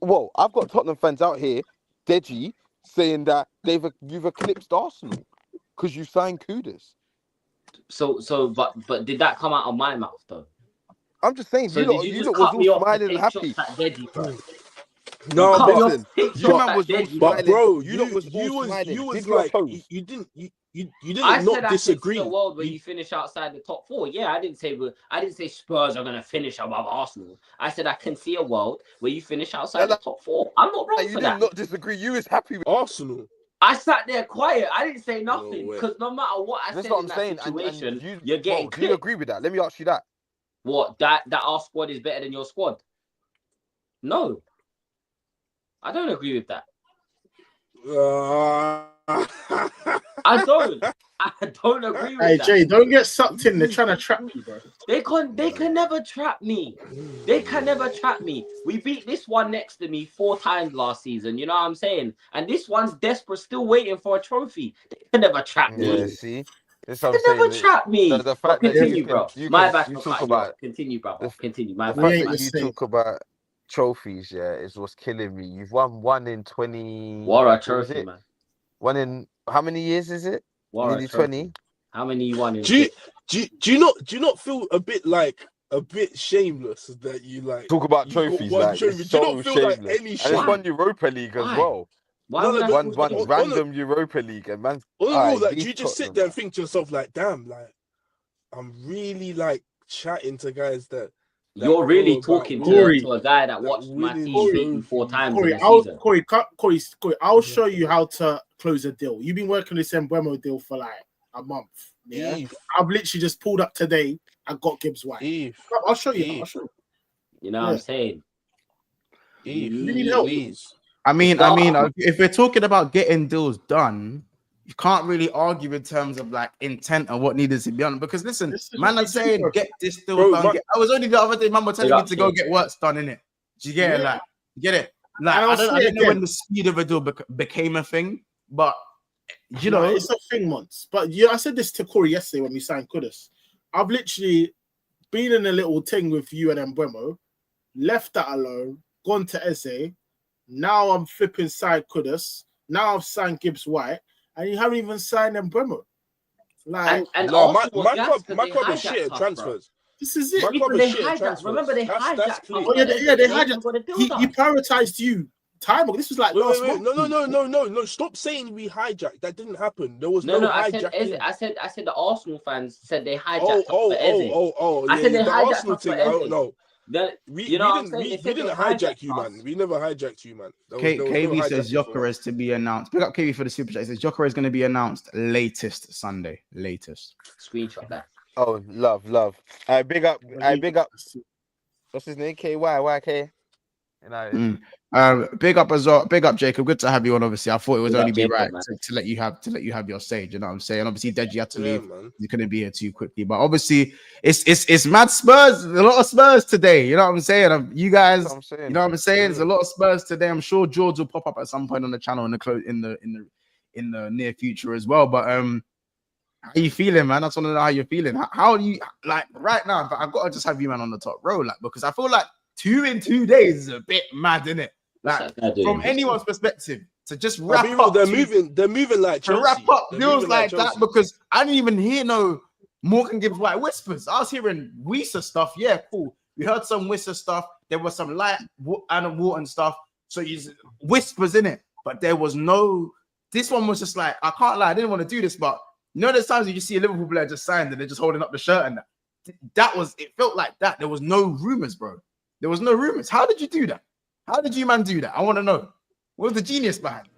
Well, I've got Tottenham fans out here, Deji, saying that you've eclipsed Arsenal because you signed Kudus. But did that come out of my mouth though? I'm just saying, So you did you just lot cut was me all off to smiling and take happy. shots at Deji, bro? No, cut me off Listen, to take you shots man at was all Deji, but smiling. bro, You lot was all smiling. you was Dip your like toes. you didn't I not said I disagree. can see a world where you finish outside the top 4. Yeah, I didn't say Spurs are gonna finish above Arsenal. I said I can see a world where you finish outside the top 4. I'm not wrong You for did that. not disagree. You was happy with Arsenal. I sat there quiet. I didn't say nothing No way. because no matter what I That's said what in I'm that saying. situation, And you're getting do you clipped. agree with that? Let me ask you that. What? That our squad is better than your squad? No, I don't agree with that. I don't agree with Hey that. Jay, don't get sucked in. They're trying to trap you, bro. They can never trap me. They can never trap me. We beat this one next to me 4 times last season. You know what I'm saying? And this one's desperate, still waiting for a trophy. They can never trap me. Yeah, see? That's They what I'm can never saying. trap me. The But fact that continue, bro. My bad you for talk cutting you off. about Continue, brother. Continue. My the bad. fact ain't that the you same. talk about trophies, yeah, is what's killing me. You've won 1 in 20. What a What was trophy, it? man. 1 in how many years is it? What Nearly a trophy. 20. How many you won in Do six? you not feel a bit shameless that you like Talk about you got trophies, one like trophy? it's Do you so not feel like shameless. any And shame? it's won Europa League as Why? well. Why would I but feel One shame? random Europa League, and man. Like, do beat you just sit Tottenham. there and think to yourself like, damn, like I'm really like chatting to guys that You're really know about talking winning- to a guy that that watched my winning team beat you 4 trophies. times Corey, in the season. I'll show you how to close a deal. You've been working this Mbeumo deal for like a month. Yeah, Eve. I've literally just pulled up today. I got Gibbs-White. Eve. I'll show you. I'll show you. You know what I'm saying? Eve. You need help. Please. I mean, if we're talking about getting deals done, you can't really argue in terms of like intent and what needed to be done. Because listen, man, I'm saying get this deal done. I was only the other day, man, was telling me to go get works done in it. Do you get it? Like, you get it? Like, I don't know when the speed of a deal became a thing, but you know, it's a thing, once. But yeah, I said this to Corey yesterday when we signed Kudus. I've literally been in a little thing with you and Mbeumo, left that alone, gone to Eze. Now I'm flipping side Kudus. Now I've signed Gibbs-White, and you haven't even signed Mbeumo. Like, and no, my club is shit at transfers. This is it. My club is shit at transfers. Remember they hijacked. They hijacked. He prioritized you. Time ago. This was like last month. No. Stop saying we hijacked. That didn't happen. There was no hijacking. I said the Arsenal fans said they hijacked. I said they the hijacked Arsenal thing. I don't know. We didn't hijack you, man. We never hijacked you, man. KB says Gyökeres to be announced. Pick up KB for the super chat. It says Gyökeres is going to be announced latest Sunday. Latest. Screenshot that. Oh, love. I big up. What's his name? KYYK. Big up as well. Big up, Jacob. Good to have you on. Obviously, I thought it was only be right to let you have your say. You know what I'm saying? Obviously, Deji had to leave. You couldn't be here too quickly, but obviously, it's mad Spurs. A lot of Spurs today. You know what I'm saying? You guys, you know what I'm saying? There's a lot of Spurs today. I'm sure George will pop up at some point on the channel in the near future as well. But how you feeling, man? I just want to know how you're feeling. How do you like right now? I've got to just have you, man, on the top row, like, because I feel like 2 in 2 days is a bit mad, isn't it? Like, from anyone's perspective, to just wrap up. They're moving like Chelsea. To wrap up deals like that, because I didn't even hear no Morgan Gibbs-White whispers. I was hearing Wisa stuff. Yeah, cool. We heard some Wisa stuff. There was some light Adam Wharton stuff. So you whispers in it, but there was no. This one was just like, I can't lie, I didn't want to do this, but you know, there's times you just see a Liverpool player just signed and they're just holding up the shirt and it felt like that. There was no rumors, bro. There was no rumors. How did you do that? How did you, man, do that? I want to know. What was the genius behind?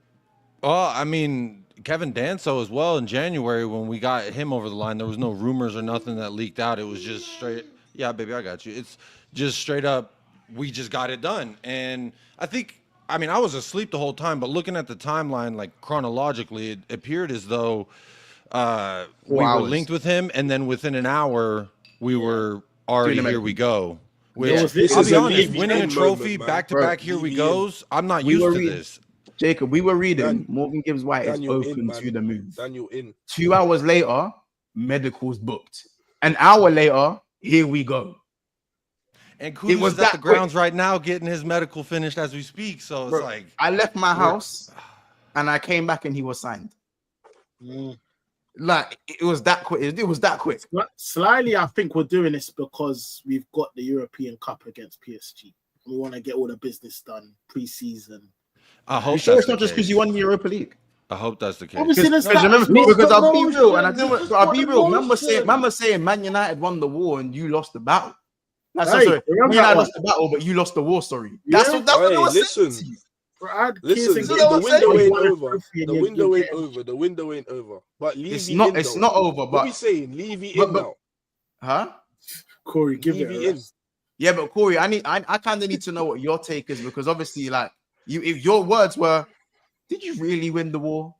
Oh, I mean, Kevin Danso as well in January when we got him over the line. There was no rumors or nothing that leaked out. It was just straight, yeah, baby, I got you. It's just straight up, we just got it done. And I mean, I was asleep the whole time, but looking at the timeline, like chronologically, it appeared as though we were linked with him. And then within an hour, we were already, here we go. I'll be honest, winning a trophy back-to-back, here we goes. I'm not used to this. Jacob, we were reading Morgan Gibbs-White is open to the move. Daniel in. 2 hours later, medicals booked. An hour later, here we go. And Kudus was at the grounds right now getting his medical finished as we speak. So it's like I left my house and I came back and he was signed. Like it was that quick. It was that quick. Slyly, I think we're doing this because we've got the European Cup against PSG. We want to get all the business done pre-season. I hope sure it's not just because you won the Europa League. I hope that's the case. Because I'll be real, and I'll be real. Remember saying Man United won the war and you lost the battle. That's sorry. Man United lost the battle, but you lost the war. Sorry. That's what it was. Listen. The window ain't over. The window ain't over. The window ain't over. But it's not over. But what are we saying? Leave it in now. Huh? Corey, give it in. Yeah, but Corey, I kind of need to know what your take is, because obviously, like if your words were, did you really win the war,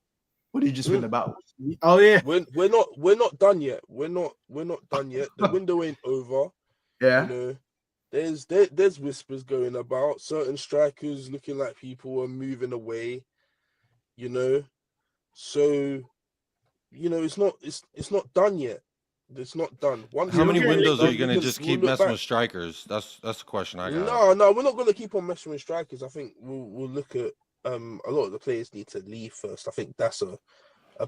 or did you just win the battle? Oh yeah, we're not done yet. We're not done yet. The window ain't over. Yeah. You know, there's whispers going about certain strikers looking like people are moving away. You know, so you know it's not done yet. It's not done. How many windows are you going to just keep messing with strikers? That's the question I got. No, we're not going to keep on messing with strikers. I think we'll look at a lot of the players need to leave first. I think that's a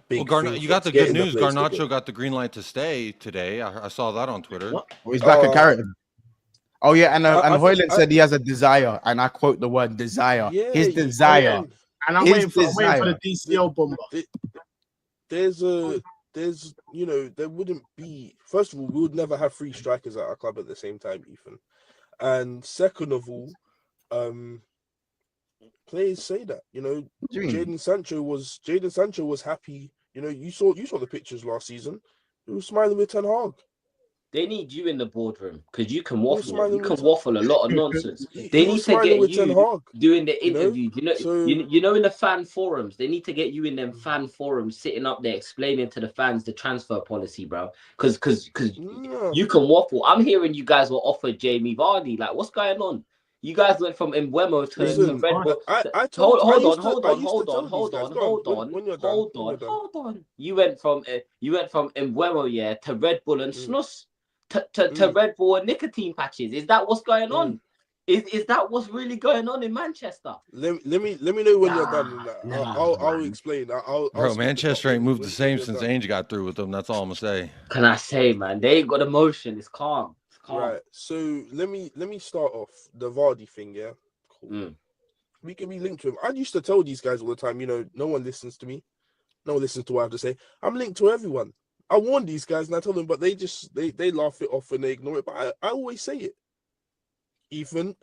big. Well, you got the good news. Garnacho got the green light to stay today. I saw that on Twitter. Well, he's back at Carrington. Oh yeah, and Hoyland said he has a desire, and I quote the word desire. Yeah, his desire. And I'm waiting for the DCL bomber. There's you know, there wouldn't be, first of all, we would never have 3 strikers at our club at the same time, Ethan. And second of all, players say that, you know, Jadon Sancho was happy. You know, you saw the pictures last season. He was smiling with Ten Hag. They need you in the boardroom because you can waffle. You can waffle a lot of nonsense. They need to get you doing the interview. You know, in the fan forums, they need to get you in them fan forums, sitting up there explaining to the fans the transfer policy, bro. Because you can waffle. I'm hearing you guys were offered Jamie Vardy. Like, what's going on? You guys went from Mbeumo to Red Bull. Hold on. You went from Mbeumo, yeah, to Red Bull and snus. To Red Bull and nicotine patches. Is that what's going on? Is that what's really going on in Manchester? Let me know when you're done with that. I'll explain. Bro, Manchester ain't moved the same since Ainge got through with them. That's all I'm gonna say. Can I say, man? They ain't got emotion. It's calm. Right. So let me start off the Vardy thing. Yeah. Cool. We can be linked to him. I used to tell these guys all the time. You know, no one listens to me. No one listens to what I have to say. I'm linked to everyone. I warn these guys and I tell them, but they just they laugh it off and they ignore it. But I always say it. Ethan,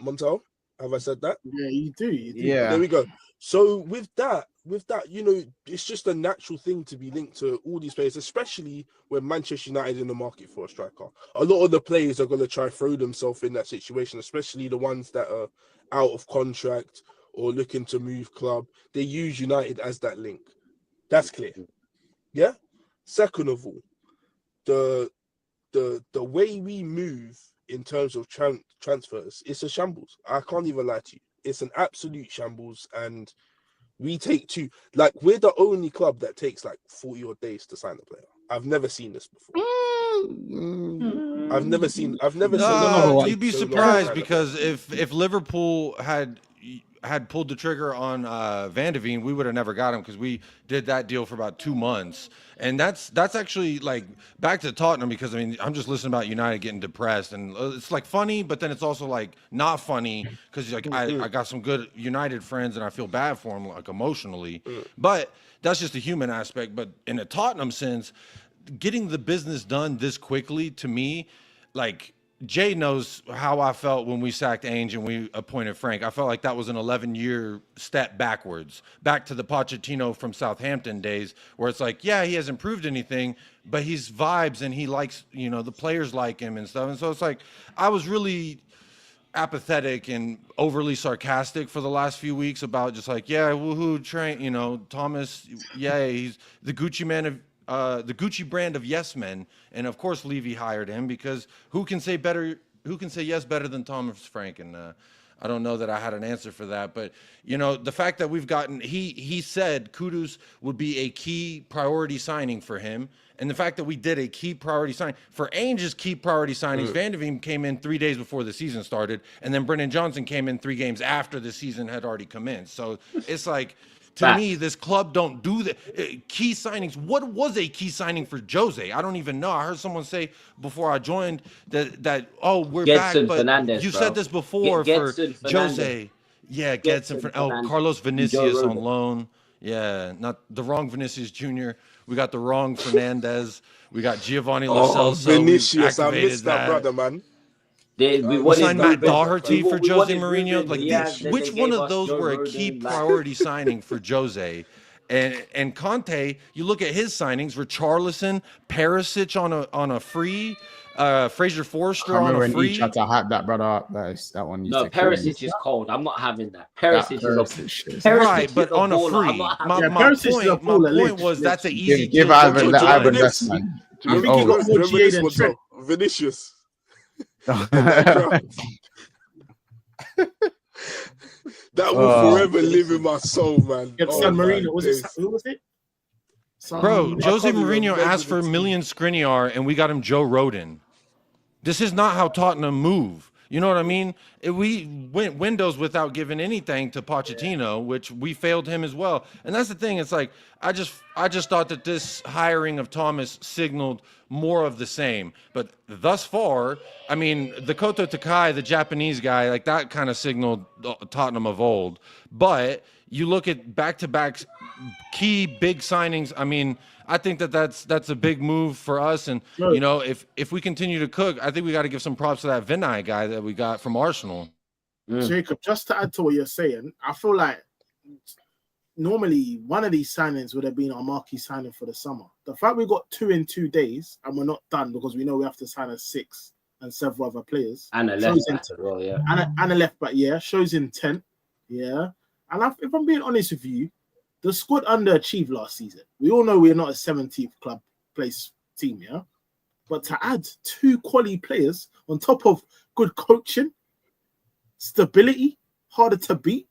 Montel, have I said that? Yeah, you do. Yeah. There we go. So with that, you know, it's just a natural thing to be linked to all these players, especially when Manchester United in the market for a striker. A lot of the players are going to try throw themselves in that situation, especially the ones that are out of contract or looking to move club. They use United as that link. That's clear. Yeah. Second of all, the way we move in terms of transfers, it's a shambles. I can't even lie to you. It's an absolute shambles, and we take we're the only club that takes 40 odd days to sign a player. I've never seen this before. I've never seen. You'd be surprised because if Liverpool had pulled the trigger on Van de Ven, we would have never got him because we did that deal for about 2 months. And that's actually back to Tottenham, because I mean, I'm just listening about United getting depressed, and it's funny, but then it's also not funny because I got some good United friends and I feel bad for them emotionally. But that's just the human aspect. But in a Tottenham sense, getting the business done this quickly, to me, Jay knows how I felt when we sacked Ainge and we appointed Frank. I felt like that was an 11-year step backwards, back to the Pochettino from Southampton days, where it's yeah, he hasn't proved anything, but he's vibes and he likes, the players like him and stuff. And so it's I was really apathetic and overly sarcastic for the last few weeks about just yeah, woohoo, Trent, Thomas, yeah, he's the Gucci man of the Gucci brand of yes men, and of course Levy hired him because who can say yes better than Thomas Frank? And I don't know that I had an answer for that, but the fact that we've gotten, he said Kudus would be a key priority signing for him, and the fact that we did a key priority signing for Ainge's key priority signings. Van de Ven came in 3 days before the season started, and then Brennan Johnson came in 3 games after the season had already commenced. So it's to me, this club don't do that. Key signings. What was a key signing for Jose? I don't even know. I heard someone say before I joined that we're back, but Fernandez, you bro. said this before for Jose. Yeah, Gedson for Carlos Vinicius on loan. Yeah, not the wrong Vinicius Jr. We got the wrong Fernandez. We got Giovanni Lo Celso. Vinicius, I missed that, brother, man. We signed Matt Doherty for Jose Mourinho. Like, which one of those were a key priority signing for Jose? And Conte, you look at his signings: Richarlison, Perisic on a free, Fraser Forster on a free. He tried to hype that brother up. That one. No, Perisic is cold. I'm not having that. Perisic is right, but on a free. My point was that's an easy. Give Ivan the Ivan best man. I think he got more GA than Trent. Vinicius. That will forever live in my soul, man. San Marino, who was it? Bro, Jose Mourinho asked for a million Skriniar, and we got him Joe Rodon. This is not how Tottenham move. You know what I mean? We went windows without giving anything to Pochettino, which we failed him as well. And that's the thing. It's like I just thought that this hiring of Thomas signaled more of the same. But thus far, I mean, the Koto Takai, the Japanese guy, like that kind of signaled Tottenham of old. But you look at back-to-back key big signings. I mean, I think that's a big move for us. And, you know, if we continue to cook, I think we got to give some props to that Vinay guy that we got from Arsenal. Jacob, just to add to what you're saying, I feel like normally one of these signings would have been our marquee signing for the summer. The fact we got 2 in 2 days and we're not done because we know we have to sign a 6 and several other players. And a left back as well, yeah. And a left back, yeah. Shows intent, yeah. And if I'm being honest with you, the squad underachieved last season. We all know we're not a 17th club place team, yeah? But to add 2 quality players on top of good coaching, stability, harder to beat,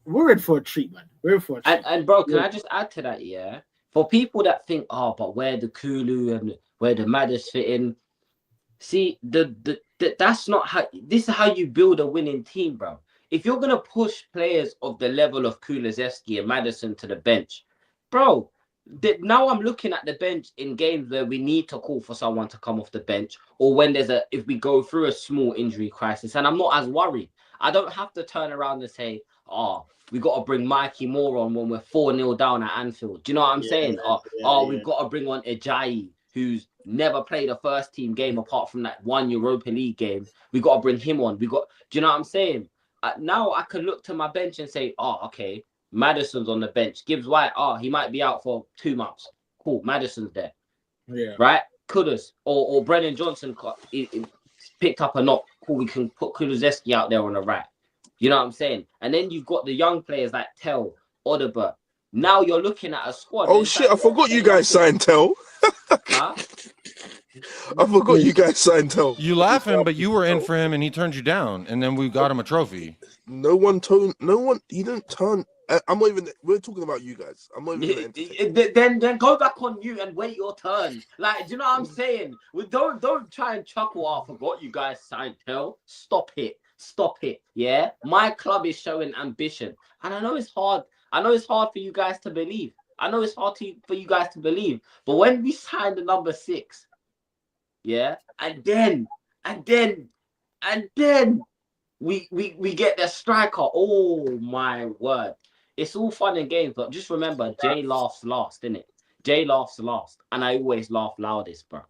we're in for a treat, man. We're in for a treat. And bro, can I just add to that, yeah? For people that think, but where the Kulu and where the Madders fit in, see, that's not how. This is how you build a winning team, bro. If you're gonna push players of the level of Kulusevski and Maddison to the bench, bro, now I'm looking at the bench in games where we need to call for someone to come off the bench, or when if we go through a small injury crisis, and I'm not as worried. I don't have to turn around and say, we got to bring Mikey Moore on when we're 4-0 down at Anfield. Do you know what I'm saying? We've got to bring on Ajayi, who's never played a first team game apart from that one Europa League game. We got to bring him on. Do you know what I'm saying? Now I can look to my bench and say, okay, Maddison's on the bench. Gibbs-White, he might be out for 2 months. Cool, Maddison's there. Yeah. Right? Kudus or Brennan Johnson picked up a knock. Cool, we can put Kulusevski out there on the right. You know what I'm saying? And then you've got the young players like Tell, Odobert. Now you're looking at a squad. Oh shit, I forgot you guys signed Tell. Huh? I forgot you guys signed Tell. You laughing, but you were in for him and he turned you down, and then we got him a trophy. He didn't turn. I'm not even. We're talking about you guys. I'm not even. Then go back on you and wait your turn. Like, do you know what I'm saying? Don't try and chuckle. I forgot you guys signed Tell. Stop it. Yeah, my club is showing ambition, and I know it's hard. I know it's hard for you guys to believe. But when we signed the number 6, yeah, and then we get the striker. Oh my word! It's all fun and games, but just remember, Jay laughs last, innit? Jay laughs last, and I always laugh loudest, bro.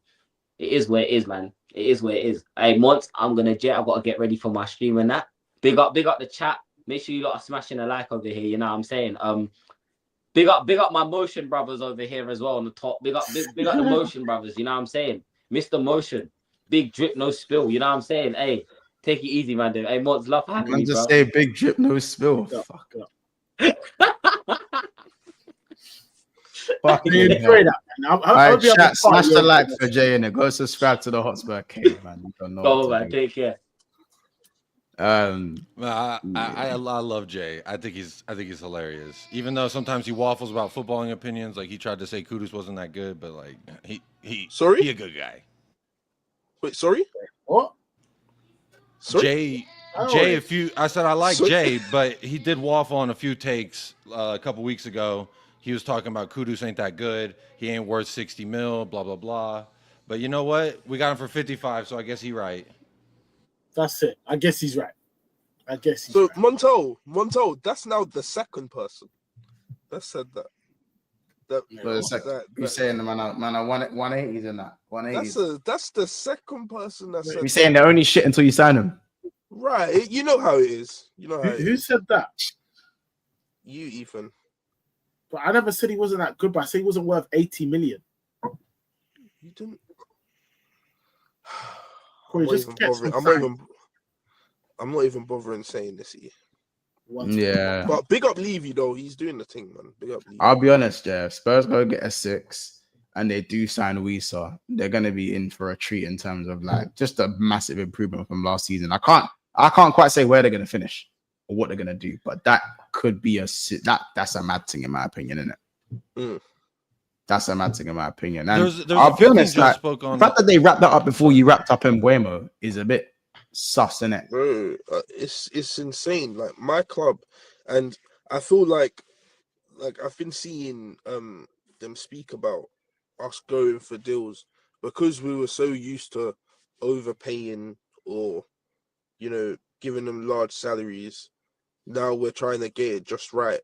It is where it is, man. It is where it is. Hey, once I'm gonna jet, I've got to get ready for my stream and that. Big up the chat. Make sure you lot are smashing a like over here. You know what I'm saying? Big up my Motion brothers over here as well on the top. Big up the Motion brothers. You know what I'm saying? Mr. Motion, big drip, no spill. You know what I'm saying? Hey, take it easy, man. Dude. Hey, Mods, love having me, bro. Just say big drip, no spill. Fuck up. Fucking enjoy that, man. Alright, chat, smash the like for Jay and go subscribe to the Hotspur Cave, man. You don't know. Go, man. Take care. I love Jay. I think he's hilarious. Even though sometimes he waffles about footballing opinions, like he tried to say Kudus wasn't that good, but like he a good guy. Wait, sorry? What? Sorry? Jay, Jay, I said I like Jay, but he did waffle on a few takes a couple weeks ago. He was talking about Kudus ain't that good. He ain't worth 60 mil, blah, blah, blah. But you know what? We got him for 55, so I guess he's right. That's it. I guess he's right. So Montel, that's now the second person that said that. You're saying the man are 180s and that 180s. That's the second person that said. You're saying they're only shit until you sign them. Right, you know how it is. Who said that? You, Ethan. But I never said he wasn't that good. But I said he wasn't worth 80 million. You didn't. I'm not even bothering saying this here. Yeah. But big up Levy though. He's doing the thing, man. Big up Levy. I'll be honest, yeah. Spurs go get a 6 and they do sign Wisa. They're gonna be in for a treat in terms of like just a massive improvement from last season. I can't quite say where they're gonna finish or what they're gonna do, but that could be that's a mad thing in my opinion, isn't it? That's a mad thing in my opinion. And there's I'll be honest, like, the fact that they wrapped that up before you wrapped up Mbuemo is a bit sus, isn't it? Bro, it's insane. Like my club, and I feel like I've been seeing them speak about us going for deals because we were so used to overpaying or giving them large salaries. Now we're trying to get it just right.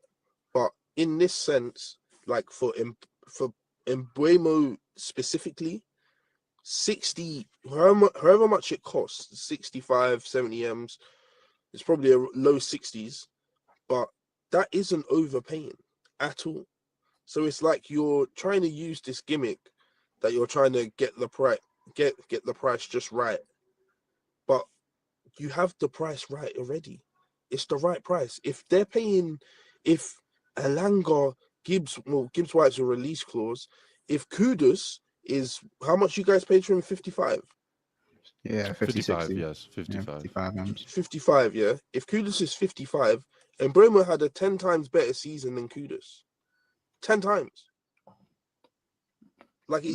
But in this sense, like for Mbuemo specifically, 60, however much it costs, 65, 70 M's, it's probably a low 60s, but that isn't overpaying at all. So it's like you're trying to use this gimmick that you're trying to get the price, get the price just right, but you have the price right already. It's the right price. If they're paying, if Elanga, Gibbs-White's a release clause, if Kudus is how much you guys paid for him? 55. Yeah, 55. Yes, 55. Yeah, 55. Yeah. If Kudus is 55, and Bremer had a 10 times better season than Kudus, 10 times. Like,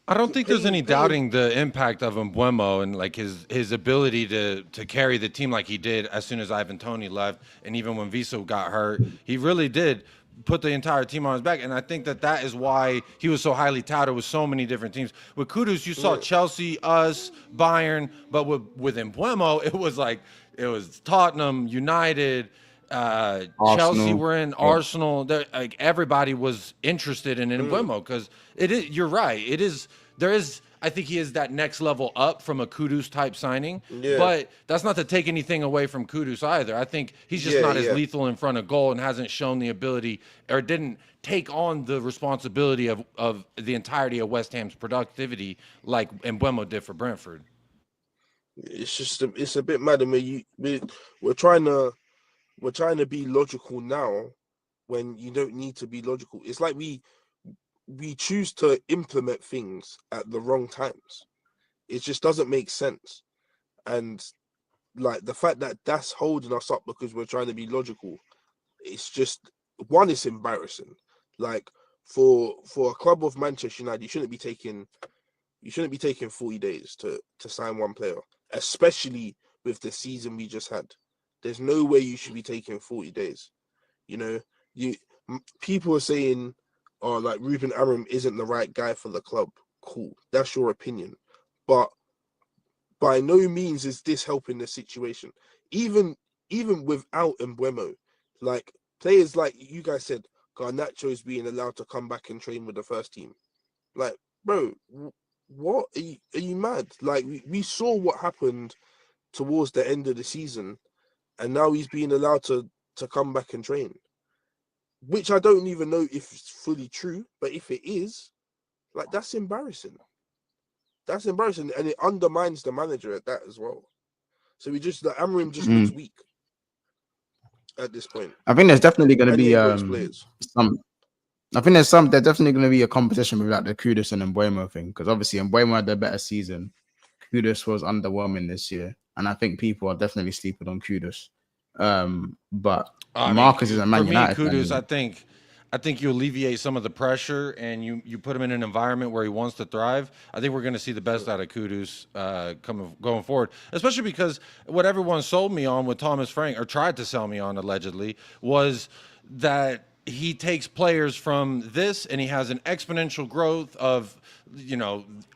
I don't think there's any doubting the impact of Mbuemo and like his ability to carry the team like he did as soon as Ivan Toney left, and even when Viso got hurt, he really did put the entire team on his back, and I think that is why he was so highly touted with so many different teams. With Kudus, you saw Chelsea, us, Bayern, but with Mbuemo, it was Tottenham, United, Chelsea were in, Arsenal. Like everybody was interested in Mbuemo because it is. You're right. It is. There is. I think he is that next level up from a Kudus type signing, but that's not to take anything away from Kudus either. I think he's just not as lethal in front of goal and hasn't shown the ability or didn't take on the responsibility of the entirety of West Ham's productivity like Mbuemo did for Brentford. It's just it's a bit mad. I mean, we're trying to be logical now when you don't need to be logical. It's like we choose to implement things at the wrong times. It just doesn't make sense. And like the fact that that's holding us up because we're trying to be logical, it's just it's embarrassing. Like for a club of Manchester United, you shouldn't be taking 40 days to sign one player, especially with the season we just had. There's no way you should be taking 40 days. People are saying, oh, like Ruben Amorim isn't the right guy for the club. Cool, that's your opinion, but by no means is this helping the situation. Even without Mbuemo, like players like you guys said, Garnacho is being allowed to come back and train with the first team. Like, bro, what are you mad? Like we saw what happened towards the end of the season, and now he's being allowed to come back and train. Which I don't even know if it's fully true, but if it is, like that's embarrassing. That's embarrassing, and it undermines the manager at that as well. So Amorim just looks weak at this point. I think there's definitely going to be some. I think there's definitely going to be a competition with like the Kudus and Mbuemo thing, because obviously Mbuemo had a better season. Kudus was underwhelming this year, and I think people are definitely sleeping on Kudus. But Marcus is a Man United. For me, Kudus, I I think you alleviate some of the pressure and you put him in an environment where he wants to thrive. I think we're going to see the best out of Kudus going forward, especially because what everyone sold me on with Thomas Frank, or tried to sell me on allegedly, was that he takes players from this and he has an exponential growth of,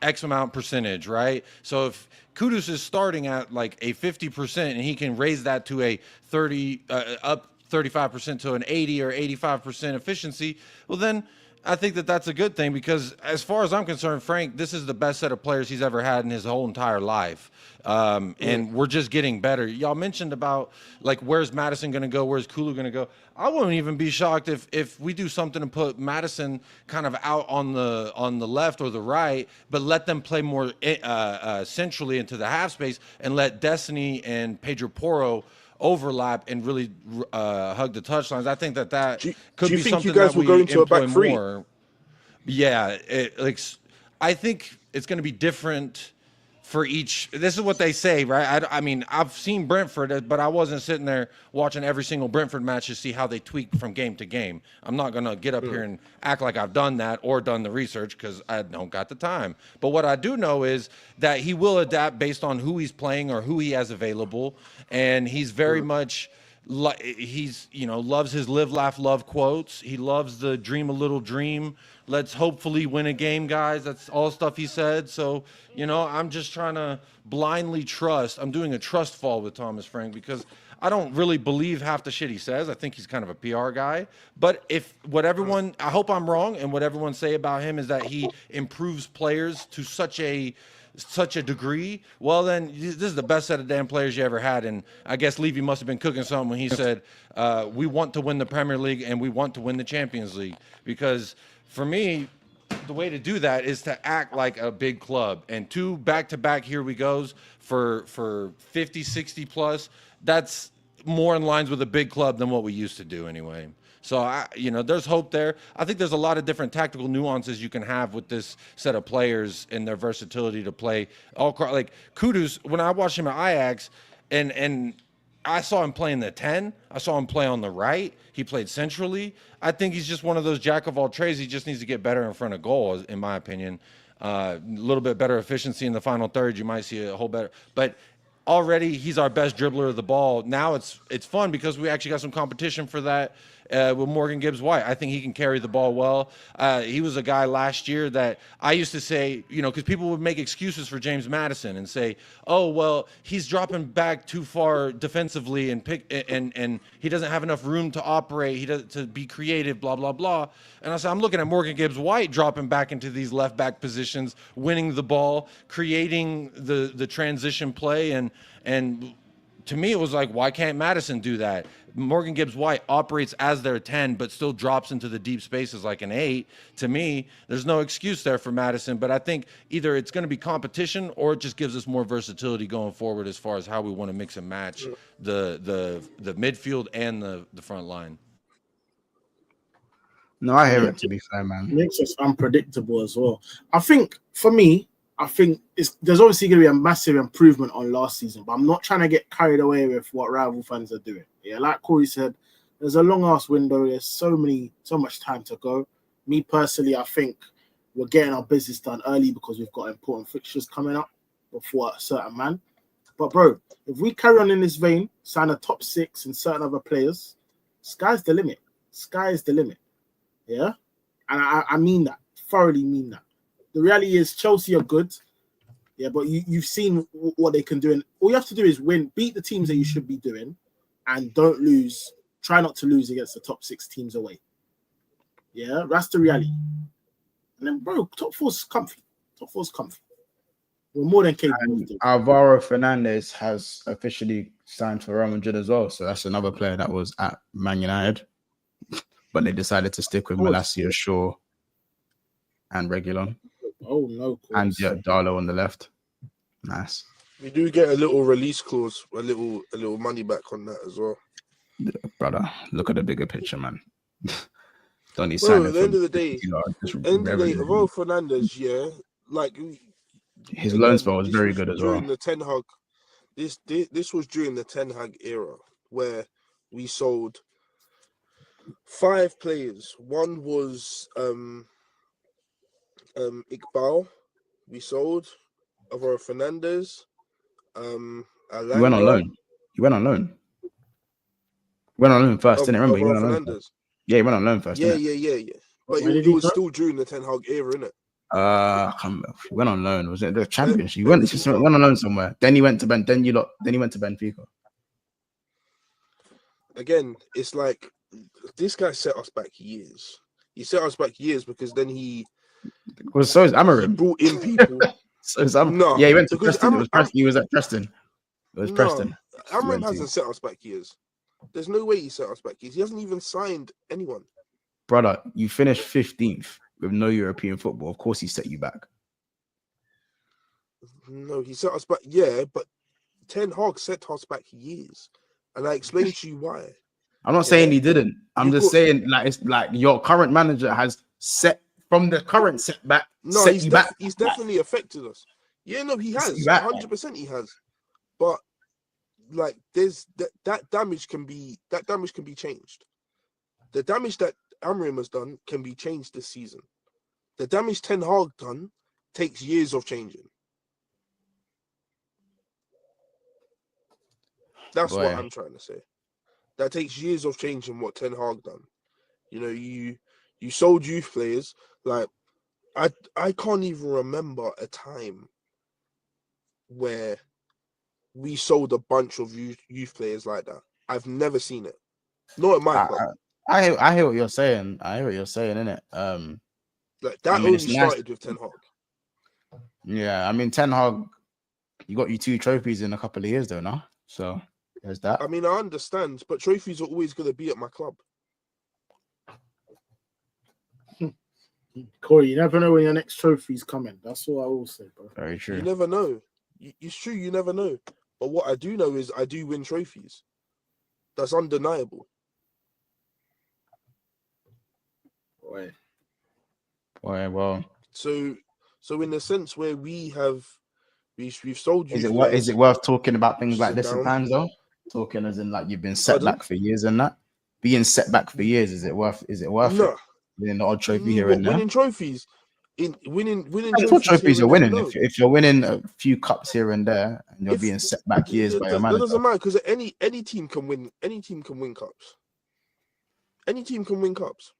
X amount percentage, right? So if Kudus is starting at like a 50% and he can raise that to a 35% to an 80 or 85% efficiency, well, then I think that's a good thing, because as far as I'm concerned, Frank, this is the best set of players he's ever had in his whole entire life. And we're just getting better. Y'all mentioned about, like, where's Madison going to go? Where's Kulu going to go? I wouldn't even be shocked if we do something to put Madison kind of out on the left or the right, but let them play more centrally into the half space and let Destiny and Pedro Porro overlap and really hug the touchlines. I think that could be something that we employ more. Yeah, I think it's going to be different for each. This is what they say, right? I mean, I've seen Brentford, but I wasn't sitting there watching every single Brentford match to see how they tweak from game to game. I'm not going to get up here and act like I've done that or done the research, because I don't got the time. But what I do know is that he will adapt based on who he's playing or who he has available, and he's very much loves his live, laugh, love quotes. He loves the dream a little dream. Let's hopefully win a game, guys. That's all stuff he said. So, I'm just trying to blindly trust. I'm doing a trust fall with Thomas Frank, because I don't really believe half the shit he says. I think he's kind of a PR guy. But I hope I'm wrong, and what everyone say about him is that he improves players to such a degree, well, then this is the best set of damn players you ever had. And I guess Levy must have been cooking something when he said, we want to win the Premier League and we want to win the Champions League. Because for me, the way to do that is to act like a big club. And 2 back-to-back here we goes for 50, 60 plus. That's more in lines with a big club than what we used to do anyway. So, there's hope there. I think there's a lot of different tactical nuances you can have with this set of players and their versatility to play. Like Kudus, when I watched him at Ajax, and I saw him play in the 10. I saw him play on the right. He played centrally. I think he's just one of those jack of all trades. He just needs to get better in front of goal, in my opinion. A little bit better efficiency in the final third. You might see a whole better. But already he's our best dribbler of the ball. Now it's fun because we actually got some competition for that with Morgan Gibbs-White. I think he can carry the ball well. He was a guy last year that I used to say, because people would make excuses for James Maddison and say, oh, well, he's dropping back too far defensively and he doesn't have enough room to operate. To be creative, blah, blah, blah. And I said, I'm looking at Morgan Gibbs-White dropping back into these left back positions, winning the ball, creating the transition play. And to me, it was like, why can't Maddison do that? Morgan Gibbs-White operates as their 10, but still drops into the deep spaces like an 8. To me, there's no excuse there for Maddison, but I think either it's going to be competition or it just gives us more versatility going forward as far as how we want to mix and match the midfield and the front line. No, I hear it, to be fair, man. It makes us unpredictable as well. I think, for me, there's obviously going to be a massive improvement on last season, but I'm not trying to get carried away with what rival fans are doing. Yeah, like Corey said, there's a long-ass window. There's so much time to go. Me, personally, I think we're getting our business done early because we've got important fixtures coming up before a certain man. But, bro, if we carry on in this vein, sign a top 6 and certain other players, sky's the limit. Sky is the limit. Yeah? And I mean that. Thoroughly mean that. The reality is Chelsea are good. Yeah, but you've seen what they can do. And all you have to do is win, beat the teams that you should be doing, and don't lose. Try not to lose against the top 6 teams away. Yeah, that's the reality. And then, bro, top 4's comfy. Top 4's comfy. We're more than capable. Alvaro Fernandez has officially signed for Real Madrid as well. So that's another player that was at Man United. But they decided to stick with Malacia, Shaw, and Reguilon. Oh, no. And Darlow on the left. Nice. We do get a little release clause, a little money back on that as well. Yeah, brother, look at the bigger picture, man. Don't need sign. At the end of the day, Raul Fernandez, yeah, like his loan spell was very good as well. The Ten Hag, this was during the Ten Hag era where we sold 5 players. One was Iqbal, we sold. Alvaro Fernandez, He Alanga. went on loan. He went on loan. He went on loan first, didn't remember? He went on loan first. Yeah, he went on loan first. Yeah. Where But did it he was go? still during the Ten Hag era, innit? I can't remember. He went on loan. Was it the championship? He went on loan somewhere. Then he went to Then he went to Benfica. Again, it's like this guy set us back years. He set us back years because then he So is Amarim. brought in people. So is No, yeah, he went to Preston. He was at Preston. It was Preston. Amarim hasn't set us back years. There's no way he set us back years. He hasn't even signed anyone. Brother, you finished 15th with no European football. Of course, he set you back. No, he set us back. Yeah, but Ten Hag set us back years, and I explained to you why. I'm not saying he didn't. I'm just saying, like, it's like your current manager has set from the current setback. No, set he's you back. He's definitely affected us. Yeah, no, he has. 100% he has. But like, there's that damage can be changed. The damage that Amarim has done can be changed this season. The damage Ten Hag done takes years of changing. That's what I'm trying to say. That takes years of changing what Ten Hag done. You know, you sold youth players. Like, I can't even remember a time where we sold a bunch of youth players like that. I've never seen it. Not at my club. I hear what you're saying. I hear what you're saying, innit? Like that only started with Ten Hag. Yeah, I mean, Ten Hag, you got you 2 trophies in a couple of years, though, now. So there's that. I mean, I understand, but trophies are always going to be at my club. Corey, you never know when your next trophy's coming. That's all I will say, bro. Very true. You never know. It's true, you never know. But what I do know is I do win trophies. That's undeniable. Boy, well. So in the sense where we've sold you. Is it worth talking about things like this at times, though? Talking as in like you've been set back for years and that. Being set back for years, is it worth it? Winning the odd trophy here and there. Winning trophies. Winning trophies you're winning. If you're winning a few cups here and there, and you're being set back years by your manager, that doesn't matter because any team can win. Any team can win cups. Any team can win cups.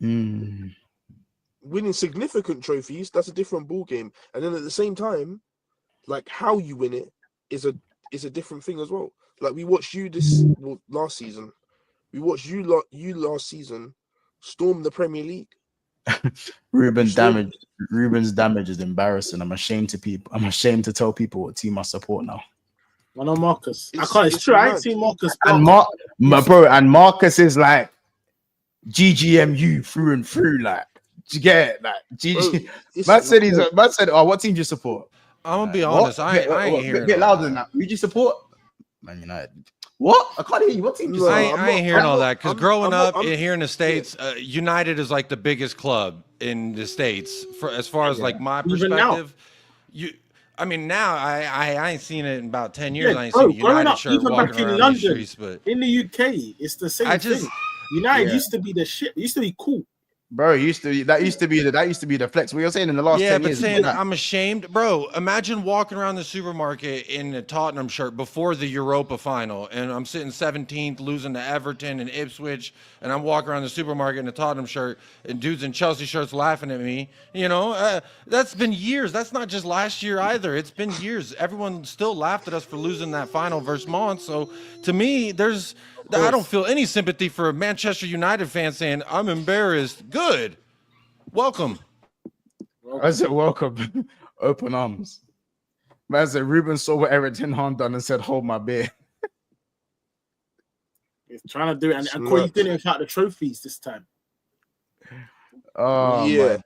Winning significant trophies, that's a different ball game. And then at the same time, like how you win it is a different thing as well. Like we watched you last season. We watched you last season storm the Premier League. Ruben's damage is embarrassing. I'm ashamed to tell people what team I support now. I know Marcus. It's true. I ain't seen Marcus. And Marcus is like GGMU through and through. Like, do you get it? Like GG. Man said, "Oh, what team do you support?" I'm gonna be honest. I ain't hearing. Get louder than that. Who do you support? Man United. What? I can't hear you. What team do you support? I ain't hearing all that because growing up here in the States, United is like the biggest club in the States as far as like my perspective. I mean, now I ain't seen it in about 10 years. I ain't seen a United shirt walking around London, the streets, but in the UK, it's the same thing. United used to be the shit. It used to be cool. Bro, that used to be the flex. What you're saying in the last 10 years. Saying I'm ashamed, bro. Imagine walking around the supermarket in a Tottenham shirt before the Europa final, and I'm sitting 17th, losing to Everton and Ipswich, and I'm walking around the supermarket in a Tottenham shirt, and dudes in Chelsea shirts laughing at me. You know, that's been years. That's not just last year either. It's been years. Everyone still laughed at us for losing that final versus Mons. So to me, I don't feel any sympathy for a Manchester United fan saying, I'm embarrassed. Good. Welcome. I said, welcome. Open arms. Man said, Ruben saw what Eric Ten Hag done and said, hold my beer. He's trying to do it. And Corey didn't count the trophies this time. Oh, yeah.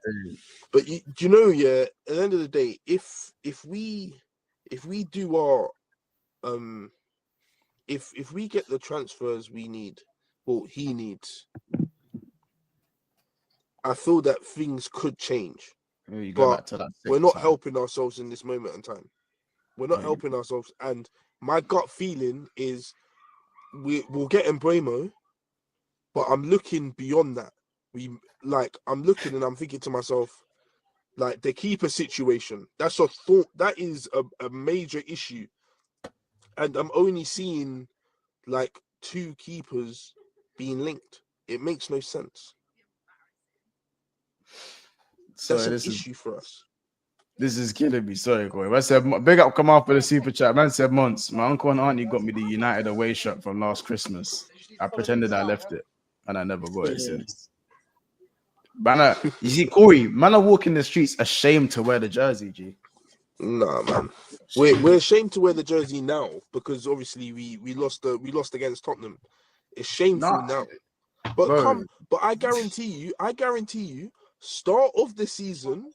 But do you know, at the end of the day, if we do our if we get the transfers we need, he needs, I feel that things could change. But we're not helping ourselves in this moment in time. We're not helping ourselves. And my gut feeling is we'll get Mbeumo, But I'm looking beyond that. I'm looking and I'm thinking to myself, like the keeper situation. That's a thought. That is a major issue, and I'm only seeing like 2 keepers being linked. It makes no sense. That's an issue for us. This is killing me. Sorry, Corey. I said, big up, come off with the super chat. Man said, months. My uncle and auntie got me the United away shirt from last Christmas. I pretended I left it, and I never got it since. Man, you see, Corey, man, are walking the streets ashamed to wear the jersey, G. Nah, man. We're ashamed to wear the jersey now because obviously we lost against Tottenham. It's shameful now. But I guarantee you, start of the season,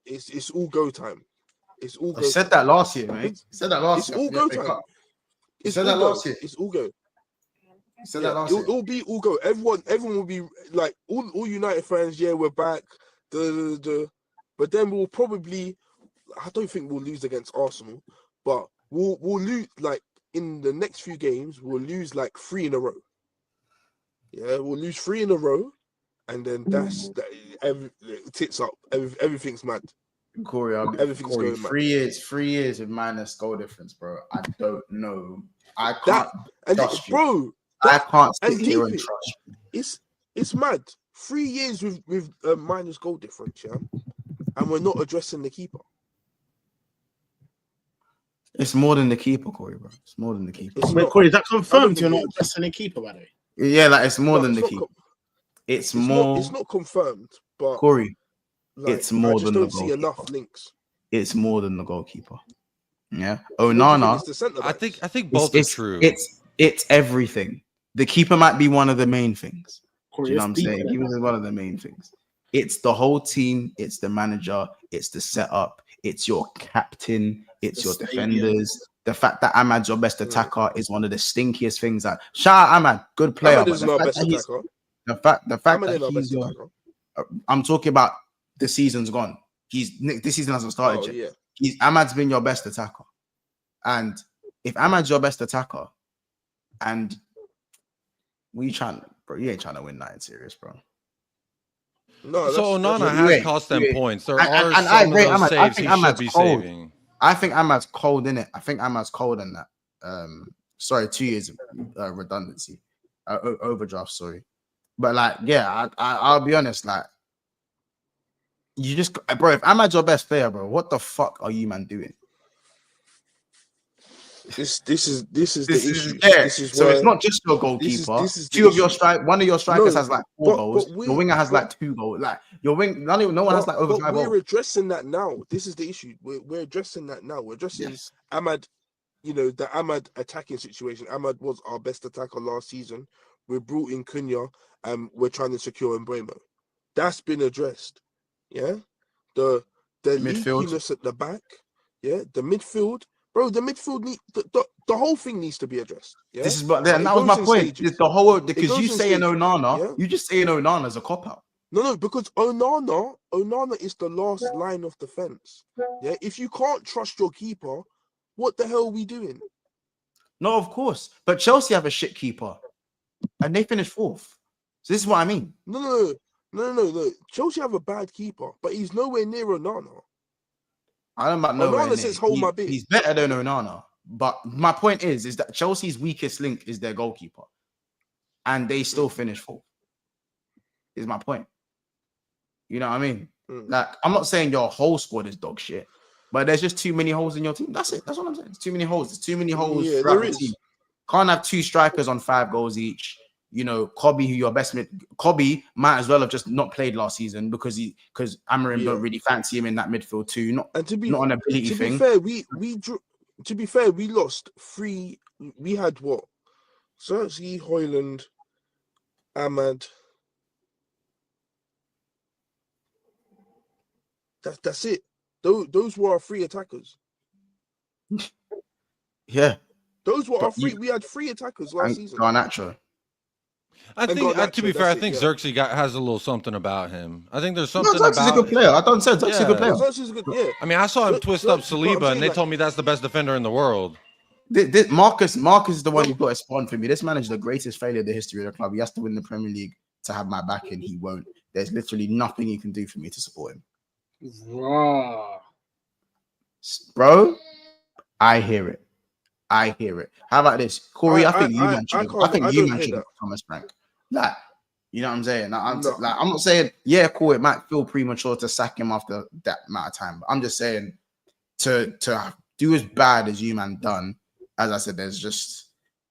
it's all go time. It's all go. I said that last year, mate. Said that last year. It's all go time. You said that last year. It's all go. You said that last year. It'll be all go. Everyone will be like all United fans. Yeah, we're back. But then we'll probably. I don't think we'll lose against Arsenal, but we'll lose like in the next few games. We'll lose like 3 in a row. Yeah, we'll lose 3 in a row, and then that's tits up. Everything's mad. Corey, everything's going mad. 3 years with minus goal difference, bro. I don't know. I can't trust you. Bro. I can't sit here and trust you. It's mad. 3 years with minus goal difference, yeah, and we're not addressing the keeper. It's more than the keeper, Corey, bro. It's more than the keeper. Wait, Corey, is that confirmed? You're not addressing the keeper, by the way. Yeah, like it's more than the keeper. It's more. It's not confirmed, but Corey, like, it's more than the goalkeeper. I just don't see enough links. It's more than the goalkeeper. Yeah. Onana. I think both are true. It's everything. The keeper might be one of the main things. Corey, Do you know what I'm saying? Keeper is one of the main things. It's the whole team. It's the manager. It's the setup. It's your captain. It's your defenders. The fact that Ahmad's your best attacker is one of the stinkiest things. That shout out Ahmad, good player. Ahmad is our best attacker. The fact that he's your, I'm talking about the season's gone. This season hasn't started yet. Yeah. Ahmad's been your best attacker, and if Ahmad's your best attacker, and you ain't trying to win that in serious, bro. No, so Onana has cost them points. There are some of those saves he should be saving. I think Ahmad's cold in it. I think Ahmad's cold in that. Sorry, 2 years of redundancy, overdraft. Sorry, but like, yeah, I'll be honest. Like, you just, bro, if Ahmad's your best player, bro, what the fuck are you, man, doing? This is the issue. Yeah. So it's not just your goalkeeper. One of your strikers has like 4 goals. Your winger has like 2 goals. Like your wing, no one has like over 5 goals. We're addressing that now. This is the issue. We're addressing that now. We're addressing Ahmad. You know, the Ahmad attacking situation. Ahmad was our best attacker last season. We brought in Cunha, and we're trying to secure Mbeumo. That's been addressed. Yeah, the leakiness at the back. Yeah, the midfield. Bro, the midfield the whole thing needs to be addressed. Yeah, this is that was my point. It's the whole because you saying Onana, you just saying Onana as a cop out. No, because Onana is the last line of defense. Yeah, if you can't trust your keeper, what the hell are we doing? No, of course, but Chelsea have a shit keeper, and they finished 4th. So this is what I mean. No. Chelsea have a bad keeper, but he's nowhere near Onana. I don't know about nowhere. Onana says, "Hold my beer." He's better than Onana, but my point is that Chelsea's weakest link is their goalkeeper, and they still finish 4th. Is my point. You know what I mean? Like, I'm not saying your whole squad is dog shit, but there's just too many holes in your team. That's it. That's what I'm saying. There's too many holes. There's too many holes. Yeah, there is. Team. Can't have 2 strikers on 5 goals each. You know, Kobe, who your best Kobe might as well have just not played last season because Amorim don't really fancy him in that midfield too. Not an ability thing. To be fair, we lost 3. We had what? Xerxes, Højlund, Ahmad. That's it. Those were our 3 attackers. Yeah. Those were our 3. We had 3 attackers last season. Garnacho. I think, to be fair, I think Xerxes has a little something about him. I think there's something about. Xerxes is a good player. I don't say Xerxes is a good player. Xerxes is good. Yeah. I mean, I saw him twist up Saliba, and they told me that's the best defender in the world. Marcus is the one who got a spawn for me. This man is the greatest failure in the history of the club. He has to win the Premier League to have my back, and he won't. There's literally nothing you can do for me to support him. Bro, I hear it. How about this, Corey? I think you mentioned Thomas Frank. Like, you know what I'm saying? I'm not saying, yeah, cool. It might feel premature to sack him after that amount of time, but I'm just saying to do as bad as you man done. As I said, it's just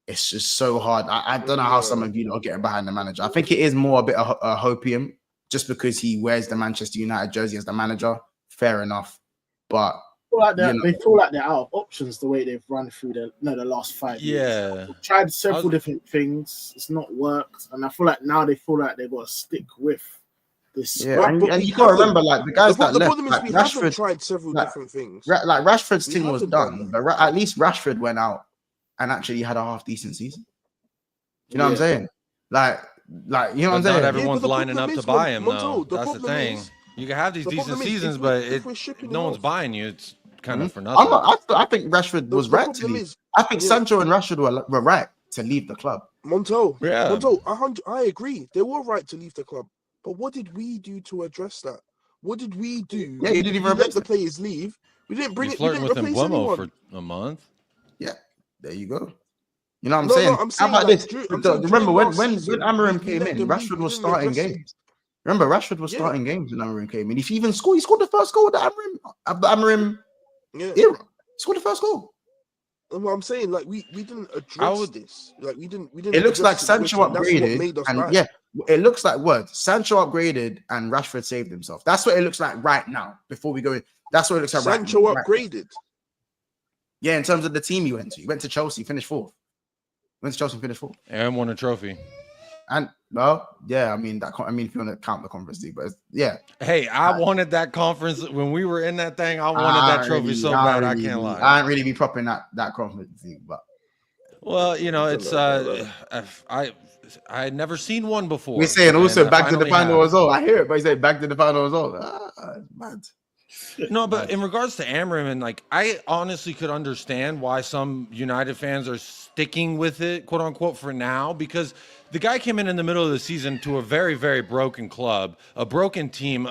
so hard. I don't know how some of you are getting behind the manager. I think it is more a bit of hopium just because he wears the Manchester United jersey as the manager. Fair enough, but they feel like they're out of options the way they've run through the last 5 years. They've tried several different things. It's not worked, and I feel like now they feel like they've got to stick with this. Yeah, and you got to remember, like the guys that left, problem is like we Rashford haven't tried several different things. Like Rashford's thing was done, but at least Rashford went out and actually had a half decent season. You know what I'm saying? Like you know what I'm saying? Not everyone's lining up to buy him, though. That's the thing. You can have these decent seasons, but no one's buying you. It's kind of for nothing. I think Rashford was right to leave. I think Sancho and Rashford were right to leave the club. Monto, I agree. They were right to leave the club. But what did we do to address that? What did we do? Yeah, you didn't even let the players leave. We didn't bring it. We didn't replace anyone for a month. Yeah, there you go. You know what I'm saying? No, I'm saying how about like, this? Remember when Amorim came in, Rashford was starting games. Remember, Rashford was starting games when Amorim came in. If he even scored, he scored the first goal of the Amorim era. He scored the first goal. Well, I'm saying, like, we didn't address this. Like, we didn't. It looks like Sancho upgraded, and it looks like Sancho upgraded and Rashford saved himself. That's what it looks like right now. Before we go in, that's what it looks like. Sancho upgraded. Yeah, in terms of the team he went to Chelsea, finished fourth. And won a trophy. And well, yeah, I mean if you want to count the Conference League, but yeah. Hey, I wanted that conference when we were in that thing. I wanted that trophy so bad. I can't lie. I didn't really be propping that Conference League, but well, you know, it's I had never seen one before. We're saying also back to the final result. I hear it, but he said back to the final result. Mad. No, but in regards to Amorim, and like, I honestly could understand why some United fans are sticking with it, quote unquote, for now, because the guy came in the middle of the season to a very, very broken club, a broken team,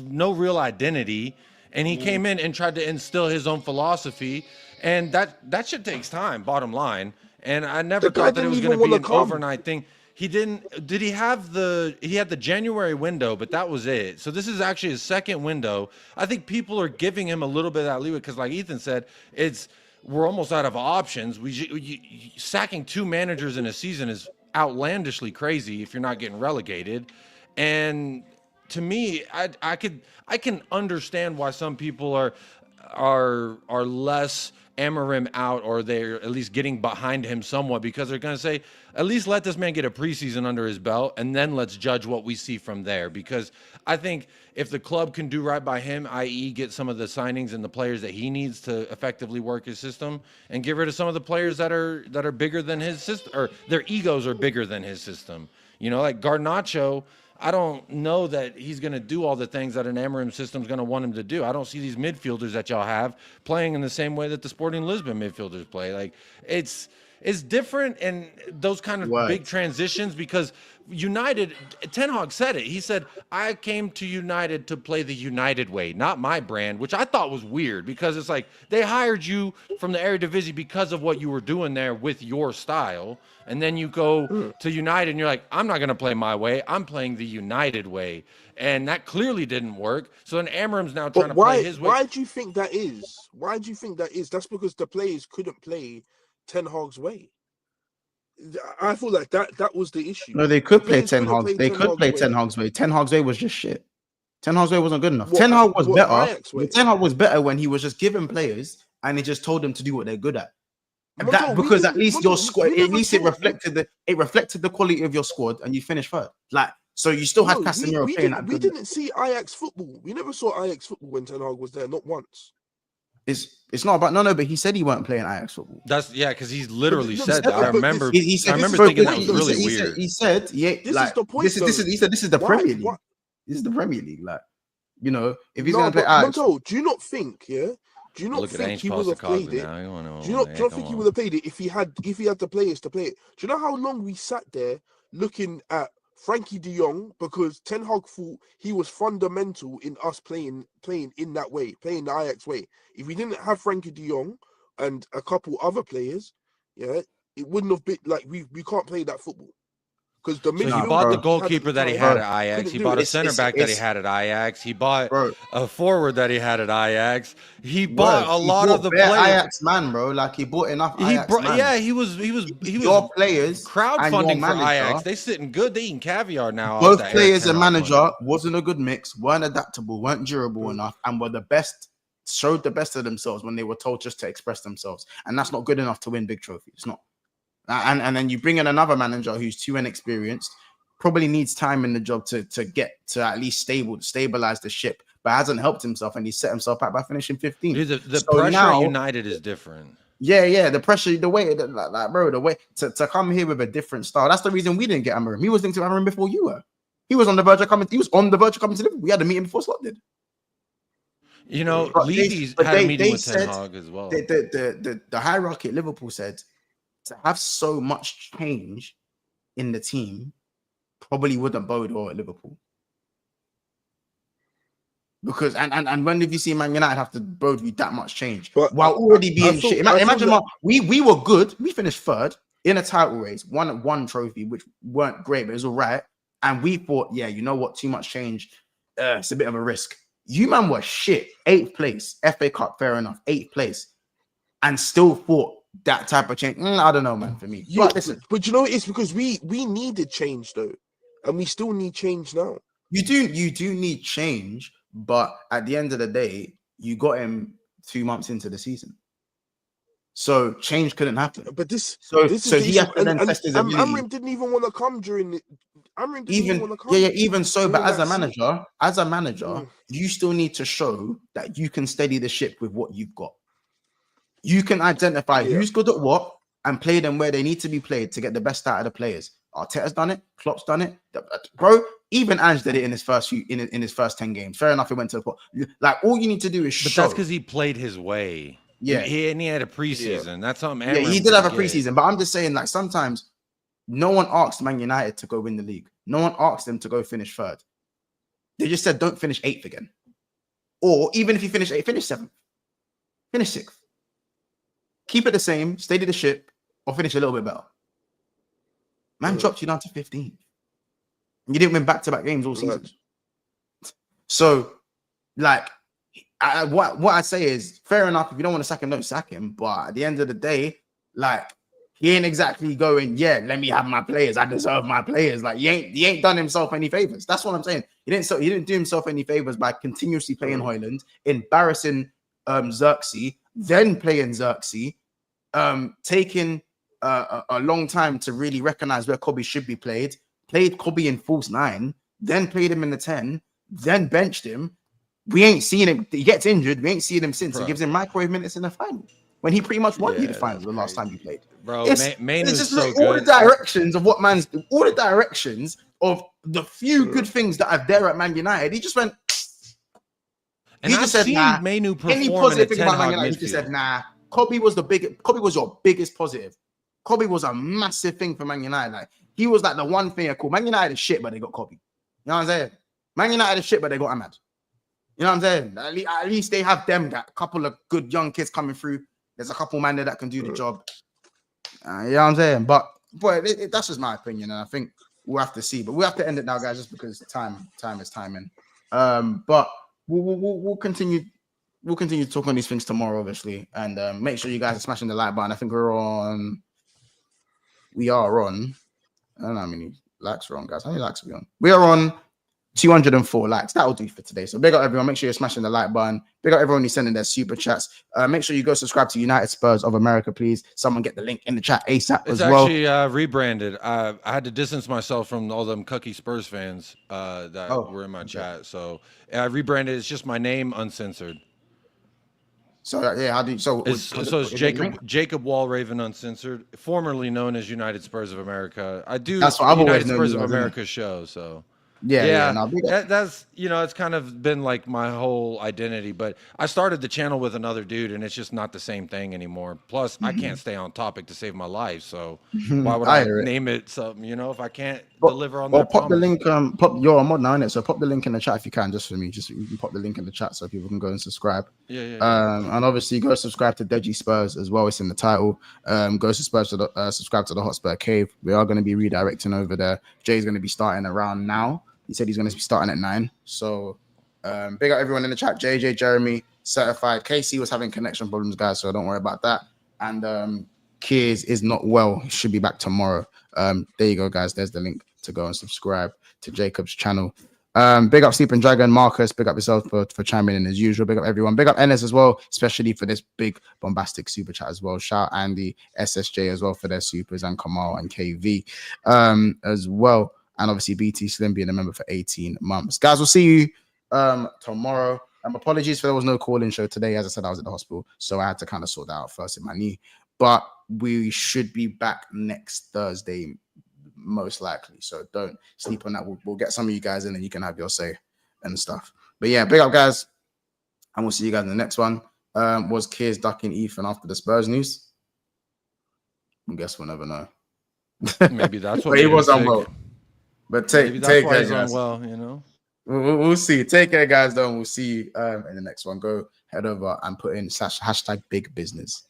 no real identity, and he came in and tried to instill his own philosophy, and that shit takes time, bottom line. And I never thought that it was going to be an overnight thing. He didn't. Did he have he had the January window, but that was it. So this is actually his second window. I think people are giving him a little bit of that leeway because, like Ethan said, we're almost out of options. Sacking 2 managers in a season is outlandishly crazy if you're not getting relegated. And to me, I can understand why some people are less Amorim out, or they're at least getting behind him somewhat, because they're going to say, at least let this man get a preseason under his belt, and then let's judge what we see from there. Because I think if the club can do right by him, i.e. get some of the signings and the players that he needs to effectively work his system, and get rid of some of the players that are bigger than his system, or their egos are bigger than his system. You know, like Garnacho, I don't know that he's going to do all the things that an Amorim system is going to want him to do. I don't see these midfielders that y'all have playing in the same way that the Sporting Lisbon midfielders play. Like, it's different, and those kind of big transitions, because United, Ten Hag said it. He said, I came to United to play the United way, not my brand, which I thought was weird, because it's like they hired you from the Eredivisie because of what you were doing there with your style. And then you go to United and you're like, I'm not going to play my way. I'm playing the United way. And that clearly didn't work. So then Amorim's now trying to play his way. Why do you think that is? That's because the players couldn't play Ten Hag's way. I feel like that was the issue. No, they could play Ten Hag's. They could play Ten Hag's way. Ten Hag's way was just shit. Ten Hag's way wasn't good enough. Ten Hag was better. Ten Hag was better when he was just giving players and he just told them to do what they're good at. Because at least your squad, at least it reflected the quality of your squad, and you finished third. Like, so you still had Casemiro playing that. We didn't see Ajax football. We never saw Ajax football when Ten Hag was there, not once. It's not about no, but he said he weren't playing Ajax football. Because he's literally said that. I remember thinking that was really weird. He said, yeah, this is the point. He said this is the Premier League. This is the Premier League. Like, you know, if he's going to play Ajax, Monto, do you not think, Do you not Look at think Ainge he would have played it? now. Do you not think he would have played it if he had the players to play it? Do you know how long we sat there looking at Frankie de Jong because Ten Hag thought he was fundamental in us playing in that way, playing the Ajax way. If we didn't have Frankie de Jong and a couple other players, yeah, it wouldn't have been like we can't play that football. Because the So he bought the goalkeeper that he had at Ajax. He bought a center back that he had at Ajax. He bought a forward that he had at Ajax. He bought a lot of the players. Ajax man, bro. Like he bought enough Ajax man. Yeah, he was your players crowdfunding for Ajax. They sitting good. They eating caviar now. Both players and manager wasn't a good mix, weren't adaptable, weren't durable enough, and were the best. Showed the best of themselves when they were told just to express themselves, and that's not good enough to win big trophies. It's not. And then you bring in another manager who's too inexperienced, probably needs time in the job to get to at least stabilize the ship, but hasn't helped himself, and he set himself back by finishing 15th. Dude, the pressure at United is different. Yeah, the pressure, the way, bro, the way to come here with a different style. That's the reason we didn't get Amorim. He was linked to Amorim before you were. He was on the verge of coming. He was on the verge of coming to Liverpool. We had a meeting before Slot did. You know, Levy's had a meeting with Ten Hag as well. The hierarchy at Liverpool said to have so much change in the team probably wouldn't bode well at Liverpool. Because and when have you seen Man United have to bode with that much change while already being shit? Imagine we were good. We finished third in a title race, won one trophy, which weren't great, but it was all right. And we thought, yeah, you know what? Too much change. It's a bit of a risk. You man were shit. 8th place, FA Cup, fair enough. 8th place, and still thought that type of change. I don't know, man. For me, but you know, it's because we needed change though, and we still need change now. You do need change, but at the end of the day, you got him 2 months into the season, so change couldn't happen. But this he is had to then test his ability. Amorim didn't even want to come during it. Even so, but as a manager, you still need to show that you can steady the ship with what you've got. You can identify who's good at what and play them where they need to be played to get the best out of the players. Arteta's done it. Klopp's done it. Bro, even Ange did it in his first in his first 10 games. Fair enough, he went to the like all you need to do is show. But that's because he played his way. Yeah. He had a preseason. Yeah. That's something. Yeah, he did have a preseason, but I'm just saying, like, sometimes no one asked Man United to go win the league. No one asked them to go finish 3rd. They just said, don't finish 8th again. Or even if you finish 8th, finish 7th. Finish 6th. Keep it the same, steady the ship, or finish a little bit better. Man dropped you down to 15. And you didn't win back-to-back games all season. So, like, what I say is, fair enough, if you don't want to sack him, don't sack him. But at the end of the day, like, he ain't exactly going, yeah, let me have my players. I deserve my players. Like, he ain't done himself any favors. That's what I'm saying. He didn't do himself any favors by continuously playing Højlund, embarrassing Xerxes, then playing Xerxes, taking a long time to really recognize where Kobe should be played Kobe in false 9, then played him in the 10, then benched him. We ain't seen him. He gets injured. We ain't seen him since. Bro. He gives him microwave minutes in the final when he pretty much won you the final the last time he played. Bro, it's just so all the directions of what man's all the directions of the few good things that are there at Man United. He just went. And he just said, nah. Manu any positive thing about Man United, he just said, nah. Kobe was your biggest positive. Kobe was a massive thing for Man United. Like, he was like the one thing I call Man United is shit, but they got Kobe. You know what I'm saying? Man United is shit, but they got Ahmad. You know what I'm saying? At least they have them, that couple of good young kids coming through. There's a couple man there that can do the job. You know what I'm saying? But that's just my opinion, and I think we'll have to see. But we have to end it now, guys, just because time is timing. But we'll continue. We'll continue to talk on these things tomorrow, obviously, and make sure you guys are smashing the like button. I think we are on. I don't know how many likes we're on, guys. How many likes are we on? We are on 204 likes. That will do for today. So big up everyone. Make sure you're smashing the like button. Big up everyone who's sending their super chats. Make sure you go subscribe to United Spurs of America, please. Someone get the link in the chat ASAP as well. It's actually rebranded. I had to distance myself from all them cucky Spurs fans that were in my chat. So I rebranded. It's just my name uncensored. So yeah, how do you, so it's Jacob Walraven Uncensored, formerly known as United Spurs of America. I do That's what I've United always known Spurs of America show. So Yeah. No, That's it's kind of been like my whole identity. But I started the channel with another dude, and it's just not the same thing anymore. Plus, I can't stay on topic to save my life. So why would I hear it. name it something? If I can't deliver on that pop promise. the link. You're a mod now, innit? So pop the link in the chat if you can, just for me. Just you can pop the link in the chat so people can go and subscribe. Yeah. And obviously go subscribe to Deji Spurs as well. It's in the title. Go subscribe to the Hotspur Cave. We are going to be redirecting over there. Jay's going to be starting around now. He said he's going to be starting at 9. So big up everyone in the chat. JJ, Jeremy, certified. KC was having connection problems, guys, so don't worry about that. And Kiers is not well. He should be back tomorrow. There you go, guys. There's the link to go and subscribe to Jacob's channel. Big up Sleeping Dragon, Marcus. Big up yourself for chiming in as usual. Big up everyone. Big up Ennis as well, especially for this big bombastic super chat as well. Shout Andy, SSJ as well for their supers, and Kamal and KV as well. And obviously BT Slim being a member for 18 months. Guys, we'll see you tomorrow. Apologies for there was no call-in show today. As I said, I was at the hospital, so I had to kind of sort that out first in my knee. But we should be back next Thursday, most likely. So don't sleep on that. We'll get some of you guys in and you can have your say and stuff. But yeah, big up, guys. And we'll see you guys in the next one. Was Kiers ducking Ethan after the Spurs news? I guess we'll never know. Maybe that's what he was unwell. But take care, guys. Well, We'll see. Take care, guys. Though, and we'll see you in the next one. Go head over and put in #big business.